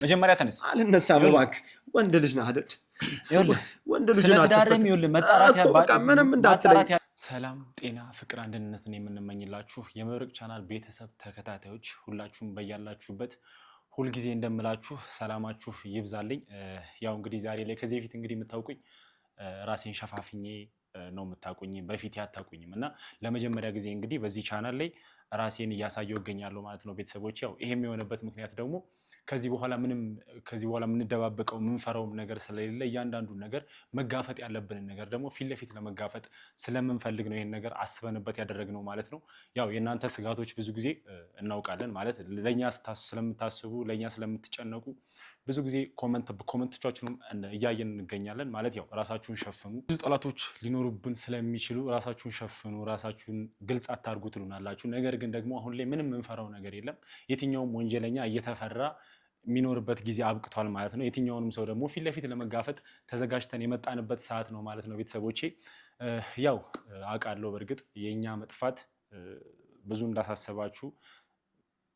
መጀመሪያ ተነስ። አልነሳም እባክህ። ወንድ ልጅ ነህ አይደል? ይኸውልህ ወንድ ልጅ ስለ ነው ትዳርም ይኸውልህ መጣራት በቃ ምንም እንዳትለኝ። ሰላም ጤና ፍቅር አንድነትን የምንመኝላችሁ የመብረቅ ቻናል ቤተሰብ ተከታታዮች ሁላችሁም በያላችሁበት ሁልጊዜ እንደምላችሁ ሰላማችሁ ይብዛልኝ። ያው እንግዲህ ዛሬ ላይ ከዚህ በፊት እንግዲህ የምታውቁኝ ራሴን ሸፋፍኜ ነው የምታውቁኝ፣ በፊት ያታውቁኝም እና ለመጀመሪያ ጊዜ እንግዲህ በዚህ ቻናል ላይ ራሴን እያሳየሁ እገኛለሁ ማለት ነው ቤተሰቦች። ያው ይሄም የሆነበት ምክንያት ደግሞ ከዚህ በኋላ የምንደባበቀው የምንፈራውም ነገር ስለሌለ እያንዳንዱን ነገር መጋፈጥ ያለብንን ነገር ደግሞ ፊት ለፊት ለመጋፈጥ ስለምንፈልግ ነው ይሄን ነገር አስበንበት ያደረግነው ማለት ነው። ያው የእናንተ ስጋቶች ብዙ ጊዜ እናውቃለን ማለት ለእኛ ስለምታስቡ ለእኛ ስለምትጨነቁ ብዙ ጊዜ ኮመንቶቻችንም እያየን እንገኛለን ማለት ያው ራሳችሁን ሸፍኑ፣ ብዙ ጠላቶች ሊኖሩብን ስለሚችሉ ራሳችሁን ሸፍኑ፣ ራሳችሁን ግልጽ አታርጉ ትሉናላችሁ። ነገር ግን ደግሞ አሁን ላይ ምንም የምንፈራው ነገር የለም። የትኛውም ወንጀለኛ እየተፈራ የሚኖርበት ጊዜ አብቅቷል ማለት ነው። የትኛውንም ሰው ደግሞ ፊት ለፊት ለመጋፈጥ ተዘጋጅተን የመጣንበት ሰዓት ነው ማለት ነው ቤተሰቦቼ። ያው አውቃለሁ በእርግጥ የእኛ መጥፋት ብዙ እንዳሳሰባችሁ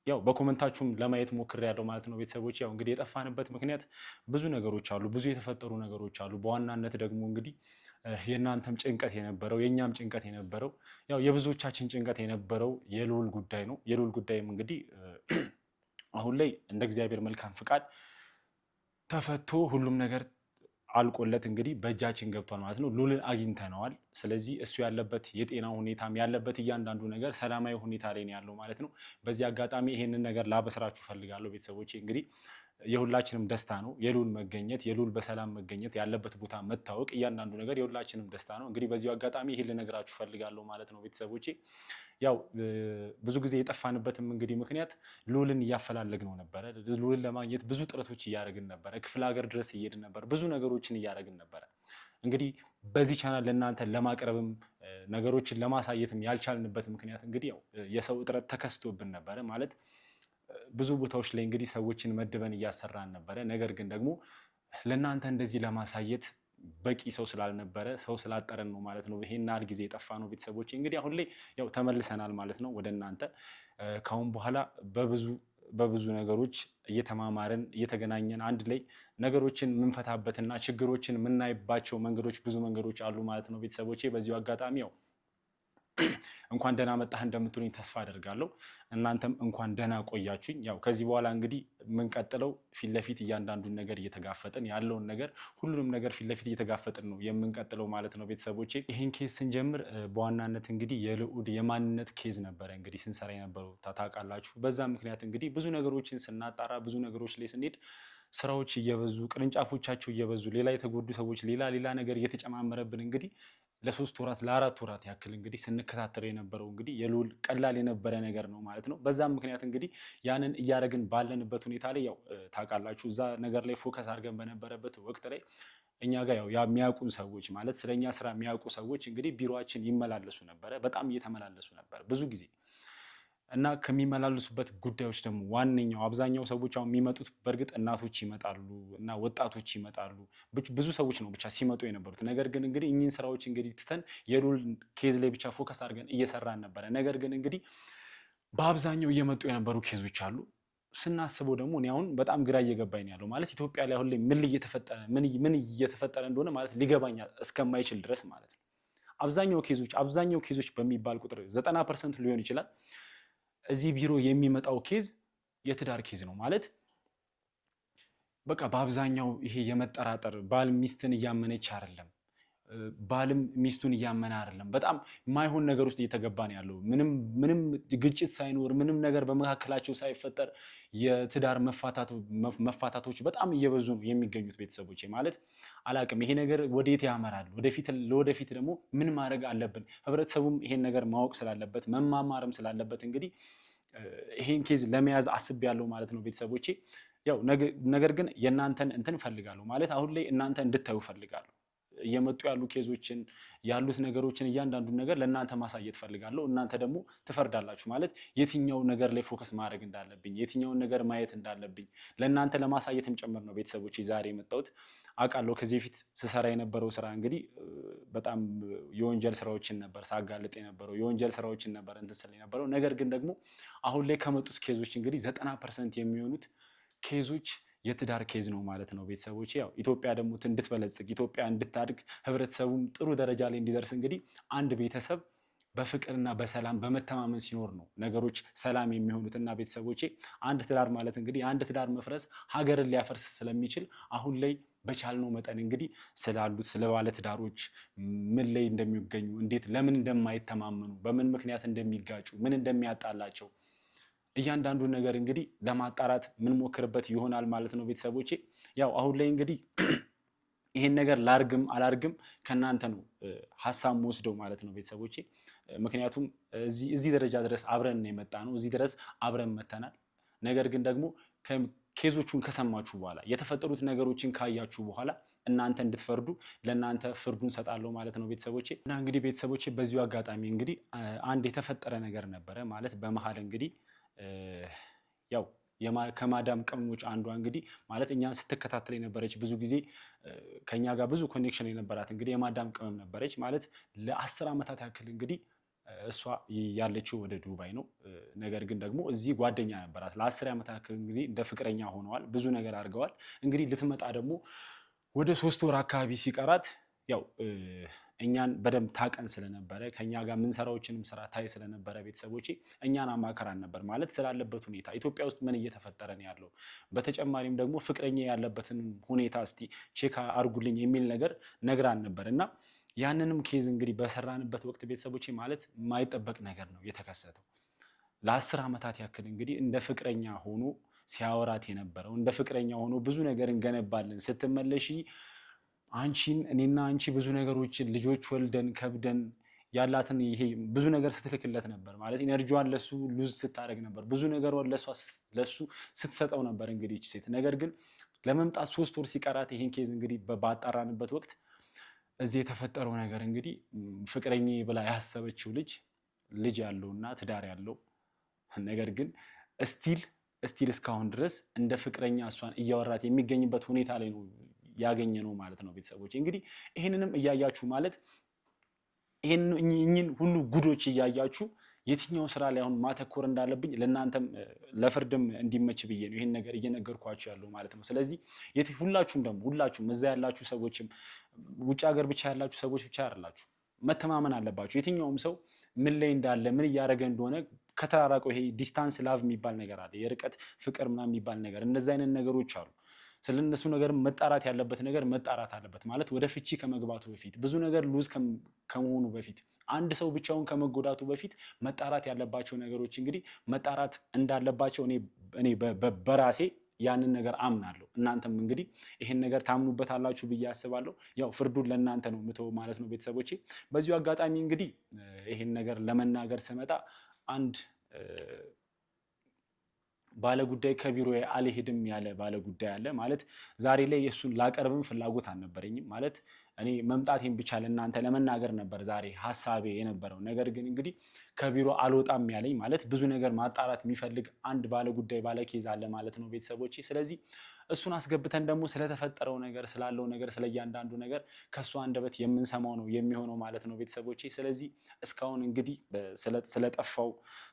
ያው በኮመንታችሁም ለማየት ሞክሬያለሁ ማለት ነው ቤተሰቦች። ያው እንግዲህ የጠፋንበት ምክንያት ብዙ ነገሮች አሉ፣ ብዙ የተፈጠሩ ነገሮች አሉ። በዋናነት ደግሞ እንግዲህ የእናንተም ጭንቀት የነበረው የእኛም ጭንቀት የነበረው ያው የብዙዎቻችን ጭንቀት የነበረው የልዑል ጉዳይ ነው። የልዑል ጉዳይም እንግዲህ አሁን ላይ እንደ እግዚአብሔር መልካም ፍቃድ ተፈቶ ሁሉም ነገር አልቆለት እንግዲህ በእጃችን ገብቷል ማለት ነው። ልዑልን አግኝተነዋል። ስለዚህ እሱ ያለበት የጤና ሁኔታም ያለበት እያንዳንዱ ነገር ሰላማዊ ሁኔታ ላይ ነው ያለው ማለት ነው። በዚህ አጋጣሚ ይሄንን ነገር ላበስራችሁ ፈልጋለሁ ቤተሰቦቼ። እንግዲህ የሁላችንም ደስታ ነው የልዑል መገኘት፣ የልዑል በሰላም መገኘት፣ ያለበት ቦታ መታወቅ፣ እያንዳንዱ ነገር የሁላችንም ደስታ ነው። እንግዲህ በዚሁ አጋጣሚ ይሄን ልነግራችሁ ፈልጋለሁ ማለት ነው ቤተሰቦቼ። ያው ብዙ ጊዜ የጠፋንበትም እንግዲህ ምክንያት ልዑልን እያፈላለግነው ነበረ። ልዑልን ለማግኘት ብዙ ጥረቶች እያደረግን ነበረ። ክፍለ ሀገር ድረስ እየሄድን ነበር። ብዙ ነገሮችን እያደረግን ነበረ። እንግዲህ በዚህ ቻናል ለእናንተ ለማቅረብም ነገሮችን ለማሳየትም ያልቻልንበት ምክንያት እንግዲህ ያው የሰው እጥረት ተከስቶብን ነበረ ማለት ብዙ ቦታዎች ላይ እንግዲህ ሰዎችን መድበን እያሰራን ነበረ። ነገር ግን ደግሞ ለእናንተ እንደዚህ ለማሳየት በቂ ሰው ስላልነበረ ሰው ስላጠረን ነው ማለት ነው ይሄን ያህል ጊዜ የጠፋ ነው ቤተሰቦች። እንግዲህ አሁን ላይ ያው ተመልሰናል ማለት ነው ወደ እናንተ። ካሁን በኋላ በብዙ ነገሮች እየተማማርን እየተገናኘን አንድ ላይ ነገሮችን የምንፈታበትና ችግሮችን የምናይባቸው መንገዶች ብዙ መንገዶች አሉ ማለት ነው ቤተሰቦቼ። በዚሁ አጋጣሚ ያው እንኳን ደህና መጣህ እንደምትሉኝ ተስፋ አደርጋለሁ። እናንተም እንኳን ደህና ቆያችሁኝ። ያው ከዚህ በኋላ እንግዲህ የምንቀጥለው ፊት ለፊት እያንዳንዱን ነገር እየተጋፈጥን ያለውን ነገር ሁሉንም ነገር ፊት ለፊት እየተጋፈጥን ነው የምንቀጥለው ማለት ነው ቤተሰቦቼ። ይህን ኬዝ ስንጀምር በዋናነት እንግዲህ የልዑል የማንነት ኬዝ ነበረ እንግዲህ ስንሰራ የነበረው ታውቃላችሁ። በዛ ምክንያት እንግዲህ ብዙ ነገሮችን ስናጣራ ብዙ ነገሮች ላይ ስንሄድ ስራዎች እየበዙ ቅርንጫፎቻቸው እየበዙ ሌላ የተጎዱ ሰዎች ሌላ ነገር እየተጨማመረብን እንግዲህ ለ3 ወራት ለ4 ወራት ያክል እንግዲህ ስንከታተለው የነበረው እንግዲህ የልዑል ቀላል የነበረ ነገር ነው ማለት ነው። በዛም ምክንያት እንግዲህ ያንን እያደረግን ባለንበት ሁኔታ ላይ ያው ታውቃላችሁ እዛ ነገር ላይ ፎከስ አድርገን በነበረበት ወቅት ላይ እኛ ጋር ያው የሚያውቁን ሰዎች ማለት ስለኛ ስራ የሚያውቁ ሰዎች እንግዲህ ቢሮአችን ይመላለሱ ነበረ። በጣም እየተመላለሱ ነበር ብዙ ጊዜ እና ከሚመላለሱበት ጉዳዮች ደግሞ ዋነኛው አብዛኛው ሰዎች አሁን የሚመጡት በእርግጥ እናቶች ይመጣሉ እና ወጣቶች ይመጣሉ። ብዙ ሰዎች ነው ብቻ ሲመጡ የነበሩት። ነገር ግን እንግዲህ እኚህን ስራዎች እንግዲህ ትተን የልዑል ኬዝ ላይ ብቻ ፎከስ አድርገን እየሰራን ነበረ። ነገር ግን እንግዲህ በአብዛኛው እየመጡ የነበሩ ኬዞች አሉ። ስናስበው ደግሞ እኔ አሁን በጣም ግራ እየገባኝ ያለው ማለት ኢትዮጵያ ላይ አሁን ላይ ምን እየተፈጠረ እንደሆነ ማለት ሊገባኝ እስከማይችል ድረስ ማለት ነው። አብዛኛው ኬዞች በሚባል ቁጥር 90% ሊሆን ይችላል እዚህ ቢሮ የሚመጣው ኬዝ የትዳር ኬዝ ነው ማለት በቃ በአብዛኛው ይሄ የመጠራጠር ባል ሚስትን እያመነች አይደለም፣ ባልም ሚስቱን እያመነ አይደለም። በጣም የማይሆን ነገር ውስጥ እየተገባ ነው ያለው። ምንም ግጭት ሳይኖር ምንም ነገር በመካከላቸው ሳይፈጠር የትዳር መፋታቶች በጣም እየበዙ ነው የሚገኙት ቤተሰቦቼ። ማለት አላቅም ይሄ ነገር ወዴት ያመራል፣ ለወደፊት ደግሞ ምን ማድረግ አለብን? ህብረተሰቡም ይሄን ነገር ማወቅ ስላለበት መማማርም ስላለበት እንግዲህ ይሄን ኬዝ ለመያዝ አስቤያለሁ ማለት ነው ቤተሰቦቼ። ያው ነገር ግን የእናንተን እንትን ፈልጋለሁ ማለት አሁን ላይ እናንተ እንድታዩ ፈልጋለሁ። እየመጡ ያሉ ኬዞችን ያሉት ነገሮችን እያንዳንዱን ነገር ለእናንተ ማሳየት ፈልጋለሁ። እናንተ ደግሞ ትፈርዳላችሁ ማለት የትኛው ነገር ላይ ፎከስ ማድረግ እንዳለብኝ የትኛውን ነገር ማየት እንዳለብኝ ለእናንተ ለማሳየትም ጭምር ነው ቤተሰቦች ዛሬ የመጣሁት። አውቃለሁ ከዚህ በፊት ስሰራ የነበረው ስራ እንግዲህ በጣም የወንጀል ስራዎችን ነበር ሳጋልጥ የነበረው የወንጀል ስራዎችን ነበር እንትን ስል የነበረው። ነገር ግን ደግሞ አሁን ላይ ከመጡት ኬዞች እንግዲህ 90% የሚሆኑት ኬዞች የትዳር ኬዝ ነው ማለት ነው ቤተሰቦቼ። ያው ኢትዮጵያ ደግሞ እንድትበለጽግ ኢትዮጵያ እንድታድግ ህብረተሰቡም ጥሩ ደረጃ ላይ እንዲደርስ እንግዲህ አንድ ቤተሰብ በፍቅርና በሰላም በመተማመን ሲኖር ነው ነገሮች ሰላም የሚሆኑትና ቤተሰቦቼ አንድ ትዳር ማለት እንግዲህ አንድ ትዳር መፍረስ ሀገርን ሊያፈርስ ስለሚችል አሁን ላይ በቻልነው መጠን እንግዲህ ስላሉት ስለ ባለ ትዳሮች ምን ላይ እንደሚገኙ እንዴት ለምን እንደማይተማመኑ በምን ምክንያት እንደሚጋጩ ምን እንደሚያጣላቸው እያንዳንዱን ነገር እንግዲህ ለማጣራት የምንሞክርበት ይሆናል ማለት ነው ቤተሰቦቼ። ያው አሁን ላይ እንግዲህ ይሄን ነገር ላርግም አላርግም ከእናንተ ነው ሀሳብ ወስደው ማለት ነው ቤተሰቦቼ። ምክንያቱም እዚህ ደረጃ ድረስ አብረን የመጣ ነው፣ እዚህ ድረስ አብረን መተናል። ነገር ግን ደግሞ ኬዞቹን ከሰማችሁ በኋላ የተፈጠሩት ነገሮችን ካያችሁ በኋላ እናንተ እንድትፈርዱ ለእናንተ ፍርዱን ሰጣለሁ ማለት ነው ቤተሰቦቼ። እና እንግዲህ ቤተሰቦቼ በዚሁ አጋጣሚ እንግዲህ አንድ የተፈጠረ ነገር ነበረ ማለት በመሀል እንግዲህ ያው ከማዳም ቅመሞች አንዷ እንግዲህ ማለት እኛ ስትከታተል የነበረች ብዙ ጊዜ ከኛ ጋር ብዙ ኮኔክሽን የነበራት እንግዲህ የማዳም ቅመም ነበረች ማለት ለ10 ዓመታት ያክል እንግዲህ እሷ ያለችው ወደ ዱባይ ነው። ነገር ግን ደግሞ እዚህ ጓደኛ ነበራት ለ10 ዓመታት ያክል እንግዲህ እንደ ፍቅረኛ ሆነዋል፣ ብዙ ነገር አድርገዋል። እንግዲህ ልትመጣ ደግሞ ወደ 3 ወር አካባቢ ሲቀራት ያው እኛን በደንብ ታቀን ስለነበረ ከኛ ጋር ምንሰራዎችንም ስራ ታይ ስለነበረ ቤተሰቦቼ እኛን አማከራን ነበር ማለት ስላለበት ሁኔታ ኢትዮጵያ ውስጥ ምን እየተፈጠረ ነው ያለው፣ በተጨማሪም ደግሞ ፍቅረኛ ያለበትን ሁኔታ እስቲ ቼክ አርጉልኝ የሚል ነገር ነግራን ነበር። እና ያንንም ኬዝ እንግዲህ በሰራንበት ወቅት ቤተሰቦቼ ማለት የማይጠበቅ ነገር ነው የተከሰተው። ለ10 ዓመታት ያክል እንግዲህ እንደ ፍቅረኛ ሆኖ ሲያወራት የነበረው እንደ ፍቅረኛ ሆኖ ብዙ ነገር እንገነባለን ስትመለሺ አንቺን እኔና አንቺ ብዙ ነገሮችን ልጆች ወልደን ከብደን ያላትን ይሄ ብዙ ነገር ስትልክለት ነበር ማለት ኢነርጂዋን ለሱ ሉዝ ስታደርግ ነበር፣ ብዙ ነገሯን ለሱ ስትሰጠው ነበር እንግዲህ እቺ ሴት። ነገር ግን ለመምጣት 3 ወር ሲቀራት ይሄን ኬዝ እንግዲህ ባጣራንበት ወቅት እዚህ የተፈጠረው ነገር እንግዲህ ፍቅረኛ ብላ ያሰበችው ልጅ ያለውና ትዳር ያለው ነገር ግን እስቲል እስካሁን ድረስ እንደ ፍቅረኛ እሷን እያወራት የሚገኝበት ሁኔታ ላይ ነው ያገኘ ነው ማለት ነው ቤተሰቦች። እንግዲህ ይህንንም እያያችሁ ማለት እኚህን ሁሉ ጉዶች እያያችሁ የትኛው ስራ ላይ አሁን ማተኮር እንዳለብኝ ለእናንተም ለፍርድም እንዲመች ብዬ ነው ይህን ነገር እየነገርኳችሁ ያለው ማለት ነው። ስለዚህ ሁላችሁም እዛ ያላችሁ ሰዎችም ውጭ ሀገር ብቻ ያላችሁ ሰዎች ብቻ አይደላችሁ፣ መተማመን አለባችሁ። የትኛውም ሰው ምን ላይ እንዳለ ምን እያደረገ እንደሆነ ከተራራቀው ይሄ ዲስታንስ ላቭ የሚባል ነገር አለ፣ የርቀት ፍቅር ምናምን የሚባል ነገር፣ እነዚህ አይነት ነገሮች አሉ። ስለነሱ ነገር መጣራት ያለበት ነገር መጣራት አለበት ማለት ወደ ፍቺ ከመግባቱ በፊት ብዙ ነገር ሉዝ ከመሆኑ በፊት አንድ ሰው ብቻውን ከመጎዳቱ በፊት መጣራት ያለባቸው ነገሮች እንግዲህ መጣራት እንዳለባቸው እኔ በራሴ ያንን ነገር አምናለሁ። እናንተም እንግዲህ ይሄን ነገር ታምኑበታላችሁ ብዬ አስባለሁ። ያው ፍርዱን ለእናንተ ነው ምተው ማለት ነው ቤተሰቦቼ። በዚሁ አጋጣሚ እንግዲህ ይሄን ነገር ለመናገር ስመጣ አንድ ባለጉዳይ ከቢሮ አልሄድም ያለ ባለጉዳይ አለ ማለት ዛሬ ላይ የእሱን ላቀርብም ፍላጎት አልነበረኝም ማለት እኔ መምጣቴን ብቻ ለእናንተ ለመናገር ነበር ዛሬ ሀሳቤ የነበረው። ነገር ግን እንግዲህ ከቢሮ አልወጣም ያለኝ ማለት ብዙ ነገር ማጣራት የሚፈልግ አንድ ባለጉዳይ ባለኬዝ አለ ማለት ነው ቤተሰቦቼ። ስለዚህ እሱን አስገብተን ደግሞ ስለተፈጠረው ነገር ስላለው ነገር ስለ እያንዳንዱ ነገር ከእሱ አንደበት የምንሰማው ነው የሚሆነው ማለት ነው ቤተሰቦቼ። ስለዚህ እስካሁን እንግዲህ ስለጠፋው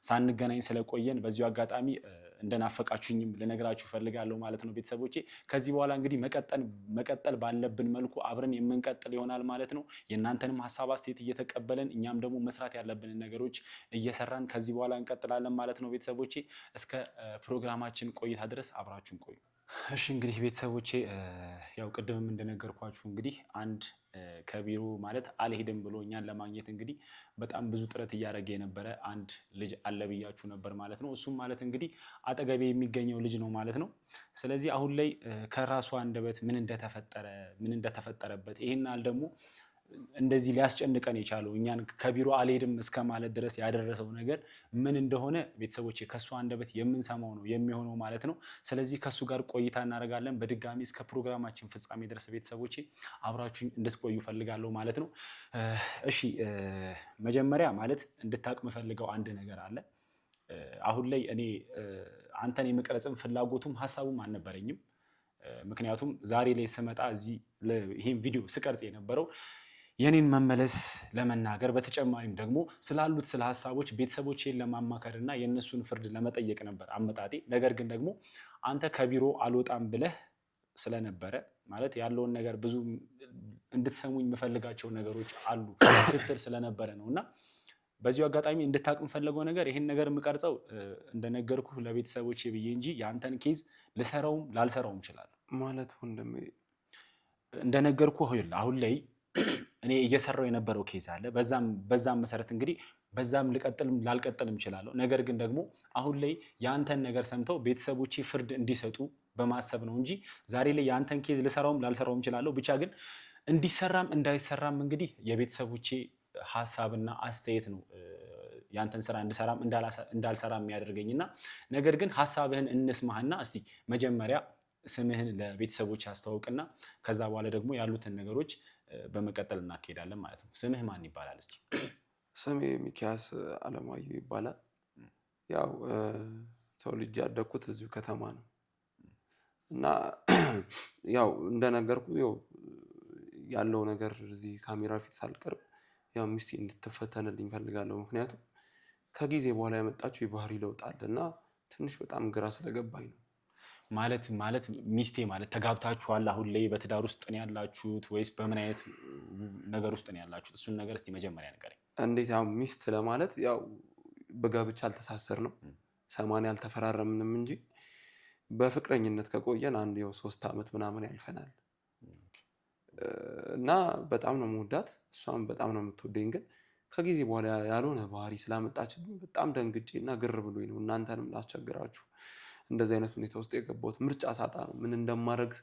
ሳንገናኝ ስለቆየን በዚሁ አጋጣሚ እንደናፈቃችሁኝም ልነግራችሁ ፈልጋለሁ ማለት ነው ቤተሰቦቼ። ከዚህ በኋላ እንግዲህ መቀጠል ባለብን መልኩ አብረን የምንቀጥል ይሆናል ማለት ነው። የእናንተንም ሀሳብ አስተያየት እየተቀበለን እኛም ደግሞ መስራት ያለብንን ነገሮች እየሰራን ከዚህ በኋላ እንቀጥላለን ማለት ነው ቤተሰቦቼ። እስከ ፕሮግራማችን ቆይታ ድረስ አብራችሁን ቆዩ። እሺ እንግዲህ ቤተሰቦቼ ያው ቅድምም እንደነገርኳችሁ እንግዲህ አንድ ከቢሮ ማለት አልሄድም ብሎ እኛን ለማግኘት እንግዲህ በጣም ብዙ ጥረት እያደረገ የነበረ አንድ ልጅ አለ ብያችሁ ነበር ማለት ነው። እሱም ማለት እንግዲህ አጠገቤ የሚገኘው ልጅ ነው ማለት ነው። ስለዚህ አሁን ላይ ከራሱ አንደበት ምን እንደተፈጠረበት ይሄናል ደግሞ እንደዚህ ሊያስጨንቀን የቻለው እኛን ከቢሮ አልሄድም እስከ ማለት ድረስ ያደረሰው ነገር ምን እንደሆነ ቤተሰቦቼ ከሱ አንደበት የምንሰማው ነው የሚሆነው ማለት ነው። ስለዚህ ከሱ ጋር ቆይታ እናደርጋለን። በድጋሚ እስከ ፕሮግራማችን ፍጻሜ ድረስ ቤተሰቦቼ አብራችሁኝ እንድትቆዩ ፈልጋለሁ ማለት ነው። እሺ መጀመሪያ ማለት እንድታቅ የምፈልገው አንድ ነገር አለ። አሁን ላይ እኔ አንተን የመቅረጽም ፍላጎቱም ሀሳቡም አልነበረኝም። ምክንያቱም ዛሬ ላይ ስመጣ እዚህ ይሄን ቪዲዮ ስቀርጽ የነበረው የኔን መመለስ ለመናገር በተጨማሪም ደግሞ ስላሉት ስለ ሀሳቦች ቤተሰቦቼን ለማማከርና የእነሱን ፍርድ ለመጠየቅ ነበር አመጣጤ። ነገር ግን ደግሞ አንተ ከቢሮ አልወጣም ብለህ ስለነበረ ማለት ያለውን ነገር ብዙ እንድትሰሙኝ የምፈልጋቸው ነገሮች አሉ ስትል ስለነበረ ነው እና በዚሁ አጋጣሚ እንድታውቅ የምፈልገው ነገር ይሄን ነገር የምቀርጸው እንደነገርኩህ ለቤተሰቦቼ ብዬ እንጂ የአንተን ኬዝ ልሰራውም ላልሰራውም እችላለሁ። ማለት ወንድሜ እንደነገርኩህ አሁን ላይ እኔ እየሰራው የነበረው ኬዝ አለ። በዛም መሰረት እንግዲህ በዛም ልቀጥልም ላልቀጥልም እችላለሁ። ነገር ግን ደግሞ አሁን ላይ የአንተን ነገር ሰምተው ቤተሰቦቼ ፍርድ እንዲሰጡ በማሰብ ነው እንጂ ዛሬ ላይ የአንተን ኬዝ ልሰራውም ላልሰራውም እችላለሁ። ብቻ ግን እንዲሰራም እንዳይሰራም እንግዲህ የቤተሰቦቼ ሀሳብና አስተያየት ነው ያንተን ስራ እንድሰራም እንዳልሰራም የሚያደርገኝና ነገር ግን ሀሳብህን እንስማህና እስቲ መጀመሪያ ስምህን ለቤተሰቦች አስተዋውቅና ከዛ በኋላ ደግሞ ያሉትን ነገሮች በመቀጠል እናካሄዳለን ማለት ነው። ስምህ ማን ይባላል? እስቲ ስሜ ሚኪያስ አለማየሁ ይባላል። ያው ተወልጄ ያደግኩት እዚሁ ከተማ ነው እና ያው እንደነገርኩ ያለው ነገር እዚህ ካሜራ ፊት ሳልቀርብ ያው ሚስቴ እንድትፈተንልኝ ፈልጋለሁ። ምክንያቱም ከጊዜ በኋላ ያመጣችው የባህሪ ለውጥ አለና ትንሽ በጣም ግራ ስለገባኝ ነው። ማለት ሚስቴ ማለት ተጋብታችኋል? አሁን ላይ በትዳር ውስጥ ነው ያላችሁት ወይስ በምን አይነት ነገር ውስጥ ነው ያላችሁት? እሱን ነገር እስቲ መጀመሪያ ንገረኝ። እንዴት ያው ሚስት ለማለት ያው በጋብቻ አልተሳሰርንም፣ ሰማንያ አልተፈራረምንም እንጂ በፍቅረኝነት ከቆየን አንድ 3 ዓመት ምናምን ያልፈናል እና በጣም ነው የምወዳት፣ እሷም በጣም ነው የምትወደኝ። ግን ከጊዜ በኋላ ያልሆነ ባህሪ ስላመጣችብኝ በጣም ደንግጬና ግር ብሎኝ ነው እናንተንም ላስቸግራችሁ እንደዚህ አይነት ሁኔታ ውስጥ የገባሁት። ምርጫ ሳጣ ነው ምን እንደማደርግ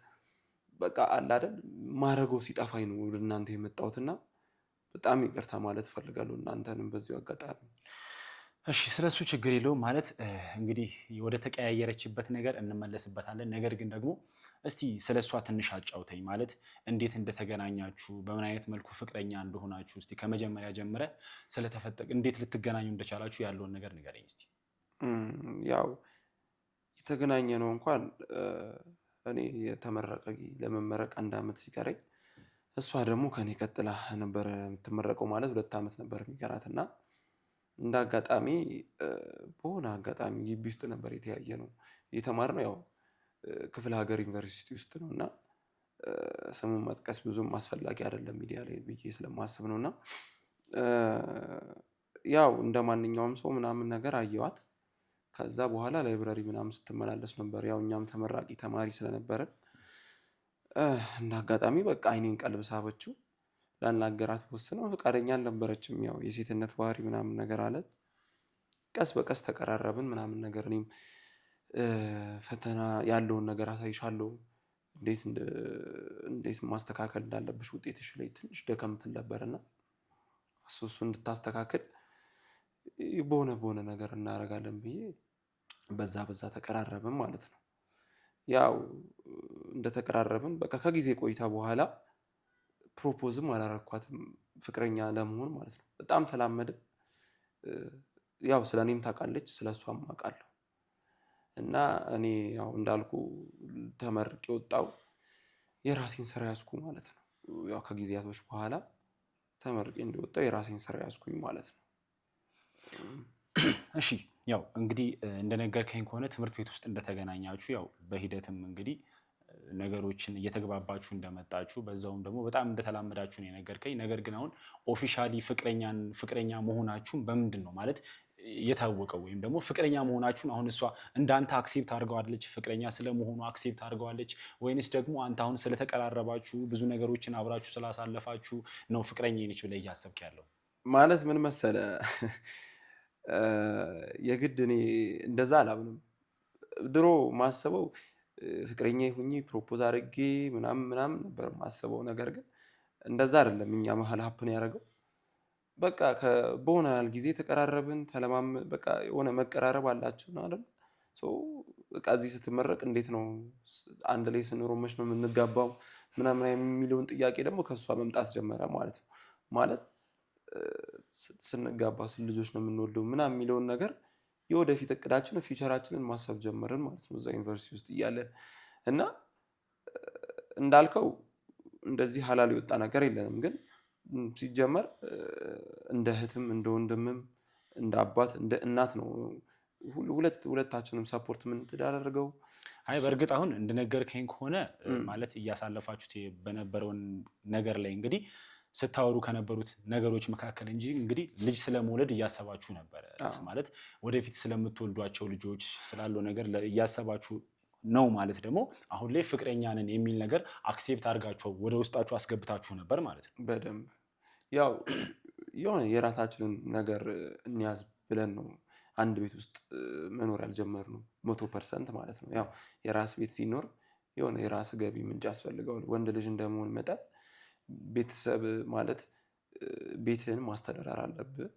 በቃ አለ አይደል ማረገው ሲጠፋኝ ነው ወደ እናንተ የመጣሁትና በጣም ይቅርታ ማለት እፈልጋለሁ እናንተንም በዚሁ አጋጣሚ። እሺ ስለሱ ችግር የለውም። ማለት እንግዲህ ወደ ተቀያየረችበት ነገር እንመለስበታለን። ነገር ግን ደግሞ እስቲ ስለሷ ትንሽ አጫውተኝ። ማለት እንዴት እንደተገናኛችሁ፣ በምን አይነት መልኩ ፍቅረኛ እንደሆናችሁ እስቲ ከመጀመሪያ ጀምረ እንዴት ልትገናኙ እንደቻላችሁ ያለውን ነገር ንገረኝ እስቲ። ያው የተገናኘ ነው እንኳን እኔ ለመመረቅ 1 ዓመት ሲቀረኝ እሷ ደግሞ ከኔ ቀጥላ ነበር የምትመረቀው። ማለት 2 ዓመት ነበር የሚቀራትና እንደ አጋጣሚ በሆነ አጋጣሚ ግቢ ውስጥ ነበር የተያየ ነው የተማርነው። ያው ክፍለ ሀገር ዩኒቨርሲቲ ውስጥ ነው እና ስሙን መጥቀስ ብዙም አስፈላጊ አይደለም ሚዲያ ላይ ብዬ ስለማስብ ነው። እና ያው እንደ ማንኛውም ሰው ምናምን ነገር አየዋት። ከዛ በኋላ ላይብረሪ ምናምን ስትመላለስ ነበር። ያው እኛም ተመራቂ ተማሪ ስለነበረን እንደ አጋጣሚ በቃ አይኔን ቀልብ ሳበችው። ላናገራት ወስነው ፈቃደኛ አልነበረችም። ያው የሴትነት ባህሪ ምናምን ነገር አለ። ቀስ በቀስ ተቀራረብን ምናምን ነገር። እኔም ፈተና ያለውን ነገር አሳይሻለሁ፣ እንዴት ማስተካከል እንዳለብሽ ውጤትሽ ላይ ትንሽ ደከም ትል ነበርና እሱ እንድታስተካክል በሆነ ነገር እናደርጋለን ብዬ በዛ ተቀራረብን ማለት ነው። ያው እንደተቀራረብን በቃ ከጊዜ ቆይታ በኋላ ፕሮፖዝም አላረኳትም ፍቅረኛ ለመሆን ማለት ነው። በጣም ተላመድን። ያው ስለኔም ታውቃለች ስለሷም አውቃለሁ። እና እኔ ያው እንዳልኩ ተመርቄ ወጣው የራሴን ስራ ያዝኩ ማለት ነው። ያው ከጊዜያቶች በኋላ ተመርቄ እንደወጣው የራሴን ስራ ያዝኩኝ ማለት ነው። እሺ ያው እንግዲህ እንደነገርከኝ ከሆነ ትምህርት ቤት ውስጥ እንደተገናኛችሁ ያው በሂደትም እንግዲህ ነገሮችን እየተግባባችሁ እንደመጣችሁ በዛውም ደግሞ በጣም እንደተላመዳችሁ ነው የነገርከኝ። ነገር ግን አሁን ኦፊሻሊ ፍቅረኛ መሆናችሁን በምንድን ነው ማለት የታወቀው? ወይም ደግሞ ፍቅረኛ መሆናችሁን አሁን እሷ እንዳንተ አክሴፕት አድርገዋለች? ፍቅረኛ ስለመሆኑ አክሴፕት አድርገዋለች? ወይንስ ደግሞ አንተ አሁን ስለተቀራረባችሁ ብዙ ነገሮችን አብራችሁ ስላሳለፋችሁ ነው ፍቅረኛ ነች ብለህ እያሰብክ ያለው? ማለት ምን መሰለ የግድ እኔ እንደዛ አላምንም። ድሮ ማስበው ፍቅረኛ ሁኚ ፕሮፖዝ አድርጌ ምናምን ነበር ማስበው። ነገር ግን እንደዛ አይደለም እኛ መሀል ሀፕን ያደረገው። በቃ በሆነ ያህል ጊዜ ተቀራረብን፣ በቃ የሆነ መቀራረብ አላችሁ ነው አይደል? በቃ እዚህ ስትመረቅ እንዴት ነው አንድ ላይ ስንኖር መች ነው የምንጋባው ምናምን የሚለውን ጥያቄ ደግሞ ከእሷ መምጣት ጀመረ ማለት ነው። ማለት ስንጋባ ልጆች ነው የምንወልደው ምናምን የሚለውን ነገር የወደፊት እቅዳችንን ፊውቸራችንን ማሰብ ጀመርን ማለት ነው እዛ ዩኒቨርሲቲ ውስጥ እያለን። እና እንዳልከው እንደዚህ ሀላል የወጣ ነገር የለንም። ግን ሲጀመር እንደ እህትም እንደ ወንድምም እንደ አባት እንደ እናት ነው ሁለታችንም ሰፖርት የምንተዳረገው። አይ በእርግጥ አሁን እንደነገርከኝ ከሆነ ማለት እያሳለፋችሁት በነበረውን ነገር ላይ እንግዲህ ስታወሩ ከነበሩት ነገሮች መካከል እንጂ እንግዲህ ልጅ ስለመውለድ እያሰባችሁ ነበረ ማለት ወደፊት ስለምትወልዷቸው ልጆች ስላለው ነገር እያሰባችሁ ነው ማለት ደግሞ አሁን ላይ ፍቅረኛ ነን የሚል ነገር አክሴፕት አድርጋችሁ ወደ ውስጣችሁ አስገብታችሁ ነበር ማለት ነው። በደንብ ያው የሆነ የራሳችንን ነገር እንያዝ ብለን ነው አንድ ቤት ውስጥ መኖር ያልጀመርነው 100% ማለት ነው። ያው የራስ ቤት ሲኖር የሆነ የራስ ገቢ ምንጭ ያስፈልገዋል። ወንድ ልጅ እንደመሆን መጠን ቤተሰብ ማለት ቤትህን ማስተዳደር አለብህ።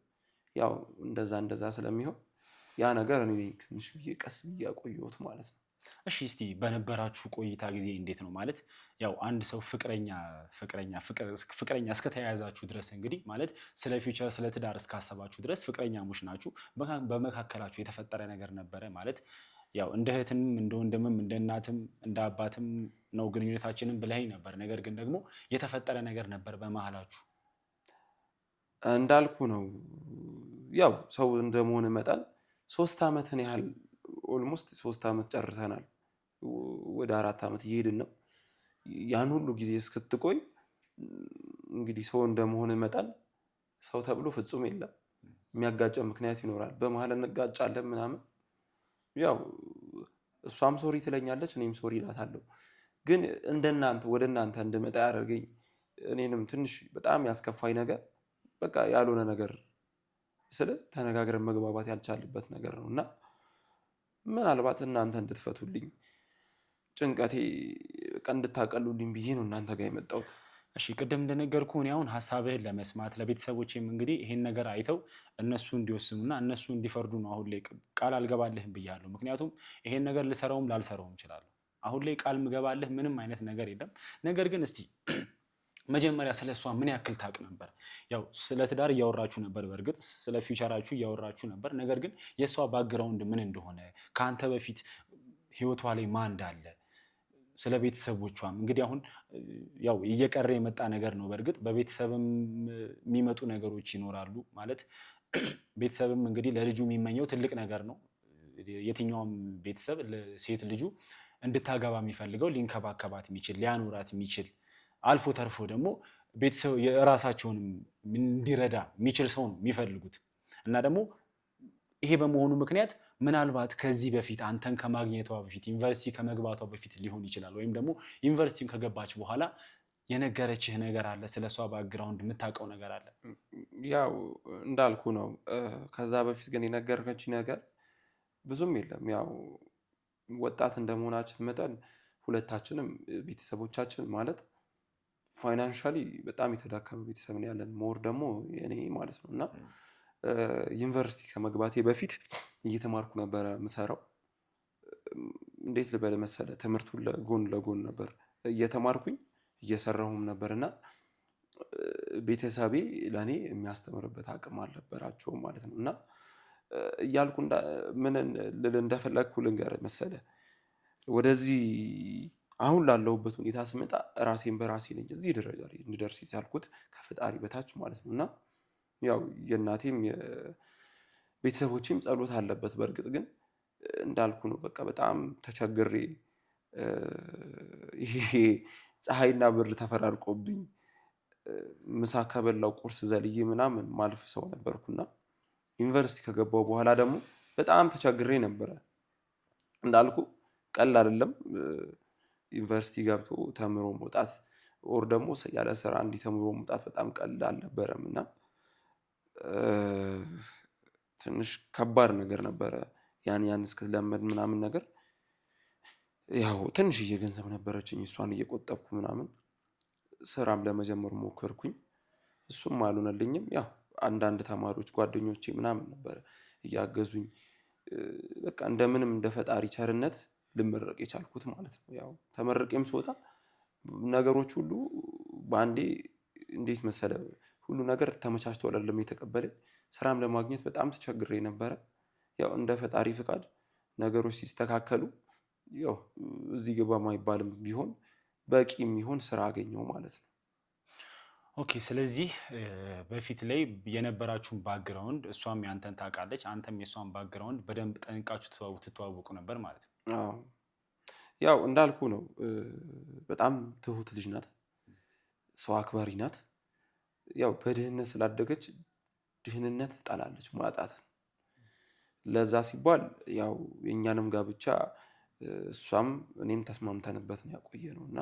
ያው እንደዛ ስለሚሆን ያ ነገር እኔ ትንሽ ብዬ ቀስ ብዬ አቆየሁት ማለት ነው። እሺ እስቲ በነበራችሁ ቆይታ ጊዜ እንዴት ነው ማለት ያው አንድ ሰው ፍቅረኛ እስከተያያዛችሁ ድረስ እንግዲህ ማለት ስለ ፊውቸር ስለ ትዳር እስካሰባችሁ ድረስ ፍቅረኛሞች ናችሁ። በመካከላችሁ የተፈጠረ ነገር ነበረ ማለት ያው እንደ እህትም እንደ ወንድምም እንደ እናትም እንደ አባትም ነው ግንኙነታችንን ብለኸኝ ነበር። ነገር ግን ደግሞ የተፈጠረ ነገር ነበር በመሃላችሁ? እንዳልኩ ነው ያው ሰው እንደመሆን መጠን 3 ዓመትን ያህል ኦልሞስት 3 ዓመት ጨርሰናል። ወደ 4 ዓመት እየሄድን ነው። ያን ሁሉ ጊዜ እስክትቆይ እንግዲህ ሰው እንደመሆን መጠን ሰው ተብሎ ፍጹም የለም። የሚያጋጨው ምክንያት ይኖራል። በመሃል እንጋጫለን ምናምን ያው እሷም ሶሪ ትለኛለች እኔም ሶሪ እላታለሁ። ግን ወደ እናንተ እንድመጣ ያደርገኝ እኔንም ትንሽ በጣም ያስከፋኝ ነገር በቃ ያልሆነ ነገር ተነጋግረን መግባባት ያልቻልበት ነገር ነው እና ምናልባት እናንተ እንድትፈቱልኝ ጭንቀቴ እንድታቀሉልኝ ብዬ ነው እናንተ ጋር የመጣሁት። እሺ ቅድም እንደነገርኩህ እኔ አሁን ሀሳብህን ለመስማት ለቤተሰቦቼም እንግዲህ ይሄን ነገር አይተው እነሱ እንዲወስኑና እነሱ እንዲፈርዱ ነው አሁን ላይ ቃል አልገባልህም ብያለሁ። ምክንያቱም ይሄን ነገር ልሰራውም ላልሰራውም እችላለሁ። አሁን ላይ ቃል ምገባልህ ምንም አይነት ነገር የለም። ነገር ግን እስቲ መጀመሪያ ስለ እሷ ምን ያክል ታውቅ ነበር? ያው ስለ ትዳር እያወራችሁ ነበር፣ በእርግጥ ስለ ፊውቸራችሁ እያወራችሁ ነበር። ነገር ግን የእሷ ባክግራውንድ ምን እንደሆነ ከአንተ በፊት ህይወቷ ላይ ማን እንዳለ ስለ ቤተሰቦቿም እንግዲህ አሁን ያው እየቀረ የመጣ ነገር ነው። በእርግጥ በቤተሰብም የሚመጡ ነገሮች ይኖራሉ ማለት ቤተሰብም እንግዲህ ለልጁ የሚመኘው ትልቅ ነገር ነው። የትኛውም ቤተሰብ ለሴት ልጁ እንድታገባ የሚፈልገው ሊንከባከባት የሚችል ሊያኖራት የሚችል አልፎ ተርፎ ደግሞ ቤተሰብ የራሳቸውንም እንዲረዳ የሚችል ሰው ነው የሚፈልጉት እና ደግሞ ይሄ በመሆኑ ምክንያት ምናልባት ከዚህ በፊት አንተን ከማግኘቷ በፊት ዩኒቨርሲቲ ከመግባቷ በፊት ሊሆን ይችላል፣ ወይም ደግሞ ዩኒቨርሲቲም ከገባች በኋላ የነገረችህ ነገር አለ፣ ስለሷ ባክግራውንድ የምታውቀው ነገር አለ? ያው እንዳልኩ ነው። ከዛ በፊት ግን የነገረችኝ ነገር ብዙም የለም። ያው ወጣት እንደመሆናችን መጠን ሁለታችንም ቤተሰቦቻችን ማለት ፋይናንሻሊ በጣም የተዳከመ ቤተሰብ ነው ያለን። ሞር ደግሞ የኔ ማለት ነው እና ዩኒቨርሲቲ ከመግባቴ በፊት እየተማርኩ ነበረ የምሰራው። እንዴት ልበል መሰለ ትምህርቱን ለጎን ለጎን ነበር እየተማርኩኝ እየሰራሁም ነበር እና ቤተሰቤ ለእኔ የሚያስተምርበት አቅም አልነበራቸውም ማለት ነው እና እያልኩ ምን ልል እንደፈለግኩ ልንገርህ መሰለ ወደዚህ አሁን ላለሁበት ሁኔታ ስመጣ ራሴን በራሴ ነኝ እዚህ ደረጃ ላይ እንድደርስ ያልኩት ከፈጣሪ በታች ማለት ነው እና ያው የእናቴም የቤተሰቦቼም ጸሎት አለበት። በእርግጥ ግን እንዳልኩ ነው በቃ በጣም ተቸግሬ ይሄ ፀሐይና ብርድ ተፈራርቆብኝ ምሳ ከበላው ቁርስ ዘልዬ ምናምን ማልፍ ሰው ነበርኩና ዩኒቨርሲቲ ከገባው በኋላ ደግሞ በጣም ተቸግሬ ነበረ። እንዳልኩ ቀላል አይደለም ዩኒቨርሲቲ ገብቶ ተምሮ መውጣት ኦር ደግሞ ያለ ስራ እንዲተምሮ መውጣት በጣም ቀላል አልነበረም እና ትንሽ ከባድ ነገር ነበረ። ያን እስክለመድ ምናምን ነገር ያው ትንሽዬ ገንዘብ ነበረችኝ እሷን እየቆጠብኩ ምናምን ስራም ለመጀመር ሞከርኩኝ። እሱም አልሆነልኝም። ያው አንዳንድ ተማሪዎች ጓደኞቼ ምናምን ነበር እያገዙኝ በቃ እንደምንም እንደ ፈጣሪ ቸርነት ልመረቅ የቻልኩት ማለት ነው። ያው ተመርቄም ስወጣ ነገሮች ሁሉ በአንዴ እንዴት መሰለ ሁሉ ነገር ተመቻችቶ አይደለም የተቀበለኝ። ስራም ለማግኘት በጣም ተቸግሬ ነበረ። ያው እንደ ፈጣሪ ፍቃድ ነገሮች ሲስተካከሉ ያው እዚህ ግባ ማይባልም ቢሆን በቂ የሚሆን ስራ አገኘው ማለት ነው። ኦኬ ስለዚህ በፊት ላይ የነበራችሁን ባክግራውንድ እሷም ያንተን ታውቃለች፣ አንተም የሷን ባክግራውንድ በደንብ ጠንቃችሁ ትተዋወቁ ነበር ማለት ነው። አዎ ያው እንዳልኩ ነው። በጣም ትሁት ልጅ ናት፣ ሰው አክባሪ ናት። ያው በድህነት ስላደገች ድህንነት ትጠላለች ማጣት። ለዛ ሲባል ያው የእኛንም ጋብቻ እሷም እኔም ተስማምተንበት ነው ያቆየነው እና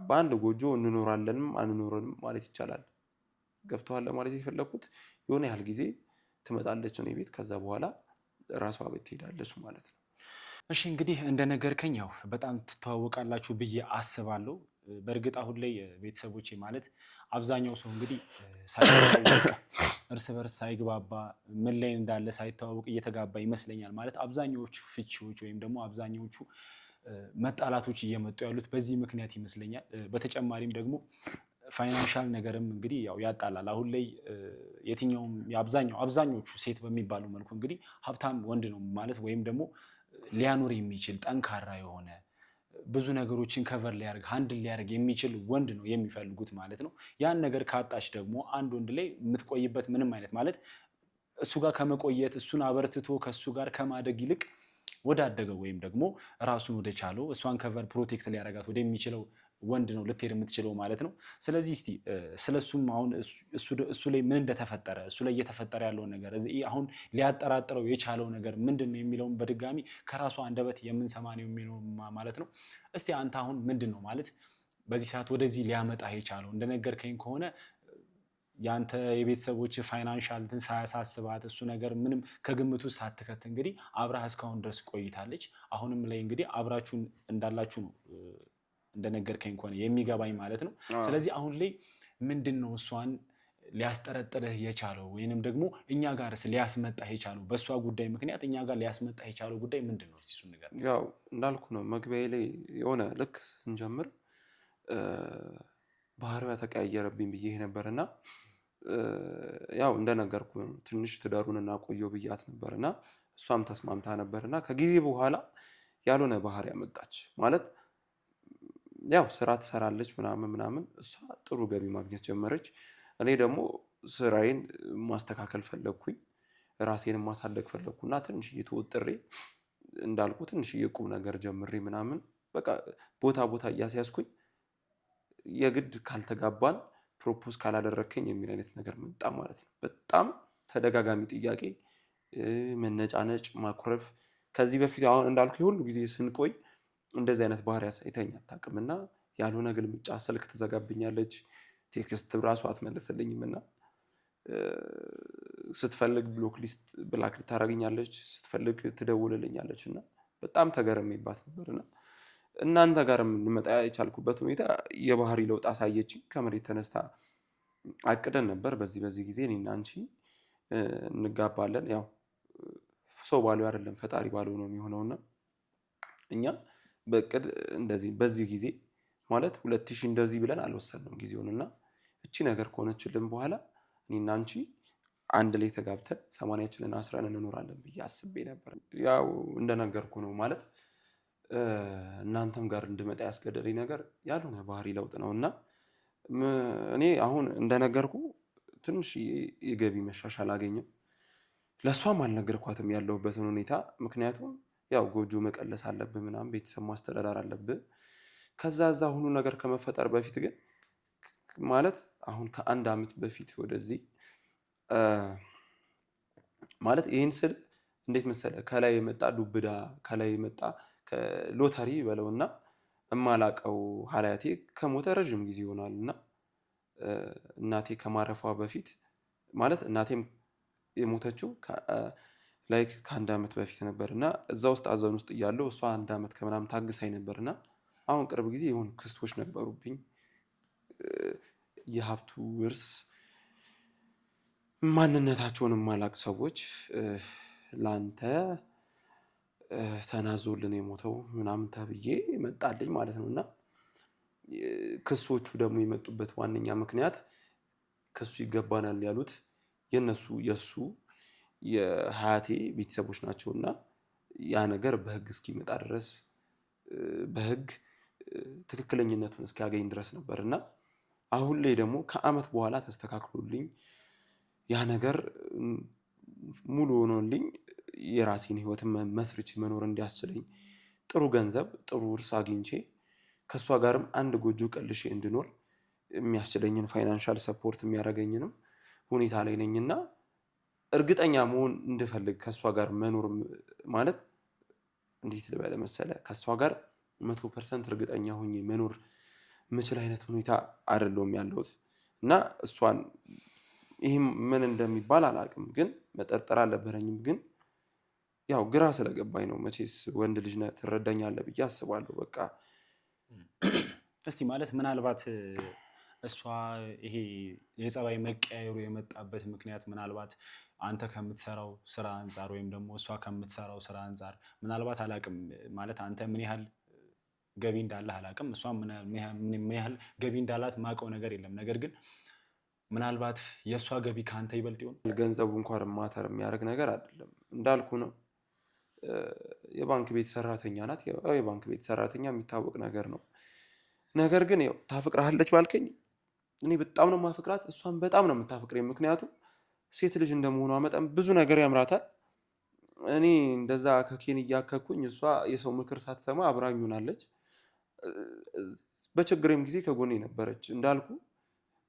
በአንድ ጎጆ እንኖራለንም አንኖረንም ማለት ይቻላል። ገብቶሃል ለማለት የፈለኩት የሆነ ያህል ጊዜ ትመጣለች እኔ ቤት፣ ከዛ በኋላ ራሷ ቤት ትሄዳለች ማለት ነው። እሺ እንግዲህ እንደነገርከኝ ያው በጣም ትተዋወቃላችሁ ብዬ አስባለሁ። በእርግጥ አሁን ላይ ቤተሰቦቼ ማለት አብዛኛው ሰው እንግዲህ ሳይተዋወቅ እርስ በርስ ሳይግባባ ምን ላይ እንዳለ ሳይተዋወቅ እየተጋባ ይመስለኛል። ማለት አብዛኛዎቹ ፍቺዎች ወይም ደግሞ አብዛኛዎቹ መጣላቶች እየመጡ ያሉት በዚህ ምክንያት ይመስለኛል። በተጨማሪም ደግሞ ፋይናንሻል ነገርም እንግዲህ ያው ያጣላል። አሁን ላይ የትኛውም አብዛኞቹ ሴት በሚባሉ መልኩ እንግዲህ ሀብታም ወንድ ነው ማለት ወይም ደግሞ ሊያኖር የሚችል ጠንካራ የሆነ ብዙ ነገሮችን ከቨር ሊያደርግ ሃንድል ሊያደርግ የሚችል ወንድ ነው የሚፈልጉት ማለት ነው። ያን ነገር ካጣች ደግሞ አንድ ወንድ ላይ የምትቆይበት ምንም አይነት ማለት እሱ ጋር ከመቆየት እሱን አበርትቶ ከእሱ ጋር ከማደግ ይልቅ ወዳደገው ወይም ደግሞ ራሱን ወደ ቻለው እሷን ከቨር ፕሮቴክት ሊያደርጋት ወደሚችለው ወንድ ነው ልትሄድ የምትችለው ማለት ነው። ስለዚህ እስቲ ስለሱም አሁን እሱ ላይ ምን እንደተፈጠረ እሱ ላይ እየተፈጠረ ያለውን ነገር አሁን ሊያጠራጥረው የቻለው ነገር ምንድን ነው የሚለውን በድጋሚ ከራሱ አንደበት የምንሰማ ነው የሚለው ማለት ነው። እስቲ አንተ አሁን ምንድን ነው ማለት በዚህ ሰዓት ወደዚህ ሊያመጣ የቻለው? እንደነገርከኝ ከሆነ ያንተ የቤተሰቦች ፋይናንሻል እንትን ሳያሳስባት እሱ ነገር ምንም ከግምቱ ሳትከት እንግዲህ አብራህ እስካሁን ድረስ ቆይታለች። አሁንም ላይ እንግዲህ አብራችሁ እንዳላችሁ ነው እንደነገርከኝ ከሆነ የሚገባኝ ማለት ነው። ስለዚህ አሁን ላይ ምንድን ነው እሷን ሊያስጠረጥርህ የቻለው ወይንም ደግሞ እኛ ጋርስ ሊያስመጣህ የቻለው በእሷ ጉዳይ ምክንያት እኛ ጋር ሊያስመጣህ የቻለው ጉዳይ ምንድን ነው? እሱን ነገር ያው እንዳልኩ ነው መግቢያ ላይ የሆነ ልክ ስንጀምር ባህሪዋ ተቀያየረብኝ ብዬ ነበርና ያው እንደነገርኩ ትንሽ ትዳሩን እናቆየው ብያት ነበርና እሷም ተስማምታ ነበርና ከጊዜ በኋላ ያልሆነ ባህሪ ያመጣች ማለት ያው ስራ ትሰራለች ምናምን እሷ ጥሩ ገቢ ማግኘት ጀመረች። እኔ ደግሞ ስራዬን ማስተካከል ፈለግኩኝ፣ ራሴን ማሳደግ ፈለግኩና ትንሽ እየተወጥሬ እንዳልኩ ትንሽ የቁም ነገር ጀምሬ ምናምን በቃ ቦታ እያስያዝኩኝ የግድ ካልተጋባን ፕሮፖዝ ካላደረከኝ የሚል አይነት ነገር መጣ ማለት ነው። በጣም ተደጋጋሚ ጥያቄ፣ መነጫነጭ፣ ማኩረፍ። ከዚህ በፊት አሁን እንዳልኩ የሁሉ ጊዜ ስንቆይ እንደዚህ አይነት ባህሪ አሳይታኝ አታውቅምና ያልሆነ ግልምጫ፣ ስልክ ትዘጋብኛለች፣ ቴክስት ራሱ አትመልስልኝም እና ስትፈልግ ብላክ ታደርገኛለች፣ ስትፈልግ ትደውልልኛለች እና በጣም ተገረሜባት ነበርና እናንተ ጋርም ልመጣ የቻልኩበት ሁኔታ የባህሪ ለውጥ አሳየችኝ። ከመሬት ተነስታ አቅደን ነበር በዚህ ጊዜ እኔና አንቺ እንጋባለን። ያው ሰው ባለው አይደለም ፈጣሪ ባለው ነው የሚሆነውና እኛ በእቅድ እንደዚህ በዚህ ጊዜ ማለት 2000 እንደዚህ ብለን አልወሰንም ጊዜውንና እቺ ነገር ከሆነችልን በኋላ እኔና አንቺ አንድ ላይ ተጋብተን 80ችንን አስረን እንኖራለን ብዬ አስቤ ነበር። ያው እንደነገርኩ ነው ማለት እናንተም ጋር እንድመጣ ያስገደደኝ ነገር ያልሆነ ባህሪ ለውጥ ነውና እኔ አሁን እንደነገርኩ ትንሽ የገቢ መሻሻል አገኘው። ለሷም አልነገርኳትም ያለሁበትን ሁኔታ፣ ምክንያቱም ያው ጎጆ መቀለስ አለብህ ምናምን ቤተሰብ ማስተዳደር አለብህ። ከዛ ሁሉ ነገር ከመፈጠር በፊት ግን ማለት አሁን ከ1 ዓመት በፊት ወደዚህ ማለት ይህን ስል እንዴት መሰለ ከላይ የመጣ ዱብዳ ከላይ የመጣ ሎተሪ በለውና እማላቀው ሀላያቴ ከሞተ ረጅም ጊዜ ይሆናልና እናቴ ከማረፏ በፊት ማለት እናቴም የሞተችው ከ1 ዓመት በፊት ነበርና እዛ ውስጥ አዘን ውስጥ እያለሁ እሷ 1 ዓመት ከምናምን ታግሳኝ ነበርና አሁን ቅርብ ጊዜ የሆኑ ክስቶች ነበሩብኝ። የሀብቱ ውርስ ማንነታቸውን የማላቅ ሰዎች ላንተ ተናዞልን የሞተው ምናምን ተብዬ መጣልኝ ማለት ነውና ክሶቹ ደግሞ የመጡበት ዋነኛ ምክንያት ክሱ ይገባናል ያሉት የሱ የሀያቴ ቤተሰቦች ናቸውና ያ ነገር በህግ እስኪመጣ ድረስ በህግ ትክክለኛነቱን እስኪያገኝ ድረስ ነበርና አሁን ላይ ደግሞ ከዓመት በኋላ ተስተካክሎልኝ ያ ነገር ሙሉ ሆኖልኝ የራሴን ህይወት መስርቼ መኖር እንዲያስችለኝ ጥሩ ገንዘብ ጥሩ እርስ አግኝቼ ከሷ ጋርም አንድ ጎጆ ቀልሼ እንድኖር የሚያስችለኝን ፋይናንሻል ሰፖርት የሚያደርገኝንም ሁኔታ ላይ ነኝና እርግጠኛ መሆን እንድፈልግ ከሷ ጋር መኖር ማለት እንዴት ልበለ መሰለ ከሷ ጋር 100% እርግጠኛ ሆኜ መኖር ምችል አይነት ሁኔታ አይደለም ያለሁት እና እሷን ይሄም ምን እንደሚባል አላውቅም ግን መጠርጠር አልነበረኝም ግን ያው ግራ ስለገባኝ ነው መቼስ ወንድ ልጅ ነህ ትረዳኛለህ ብዬ አስባለሁ በቃ እስቲ ማለት ምናልባት እሷ ይሄ የጸባይ መቀያየሩ የመጣበት ምክንያት ምናልባት አንተ ከምትሰራው ስራ አንፃር ወይም ደግሞ እሷ ከምትሰራው ስራ አንፃር ምናልባት አላውቅም ማለት አንተ ምን ያህል ገቢ እንዳለህ አላውቅም እሷ ምን ያህል ገቢ እንዳላት ማውቀው ነገር የለም ነገር ግን ምናልባት የእሷ ገቢ ከአንተ ይበልጥ ይሆን ገንዘቡ እንኳን ማተር የሚያደርግ ነገር አይደለም እንዳልኩ ነው የባንክ ቤት ሰራተኛ ናት የባንክ ቤት ሰራተኛ የሚታወቅ ነገር ነው ነገር ግን ያው ታፍቅራለች ባልከኝ እኔ በጣም ነው ማፍቅራት እሷን በጣም ነው የምታፍቅረኝ ምክንያቱም ሴት ልጅ እንደመሆኗ መጠን ብዙ ነገር ያምራታል እኔ እንደዛ ከኬን እያከኩኝ እሷ የሰው ምክር ሳትሰማ አብራኝ ሆናለች በችግሬም ጊዜ ከጎኔ ነበረች እንዳልኩ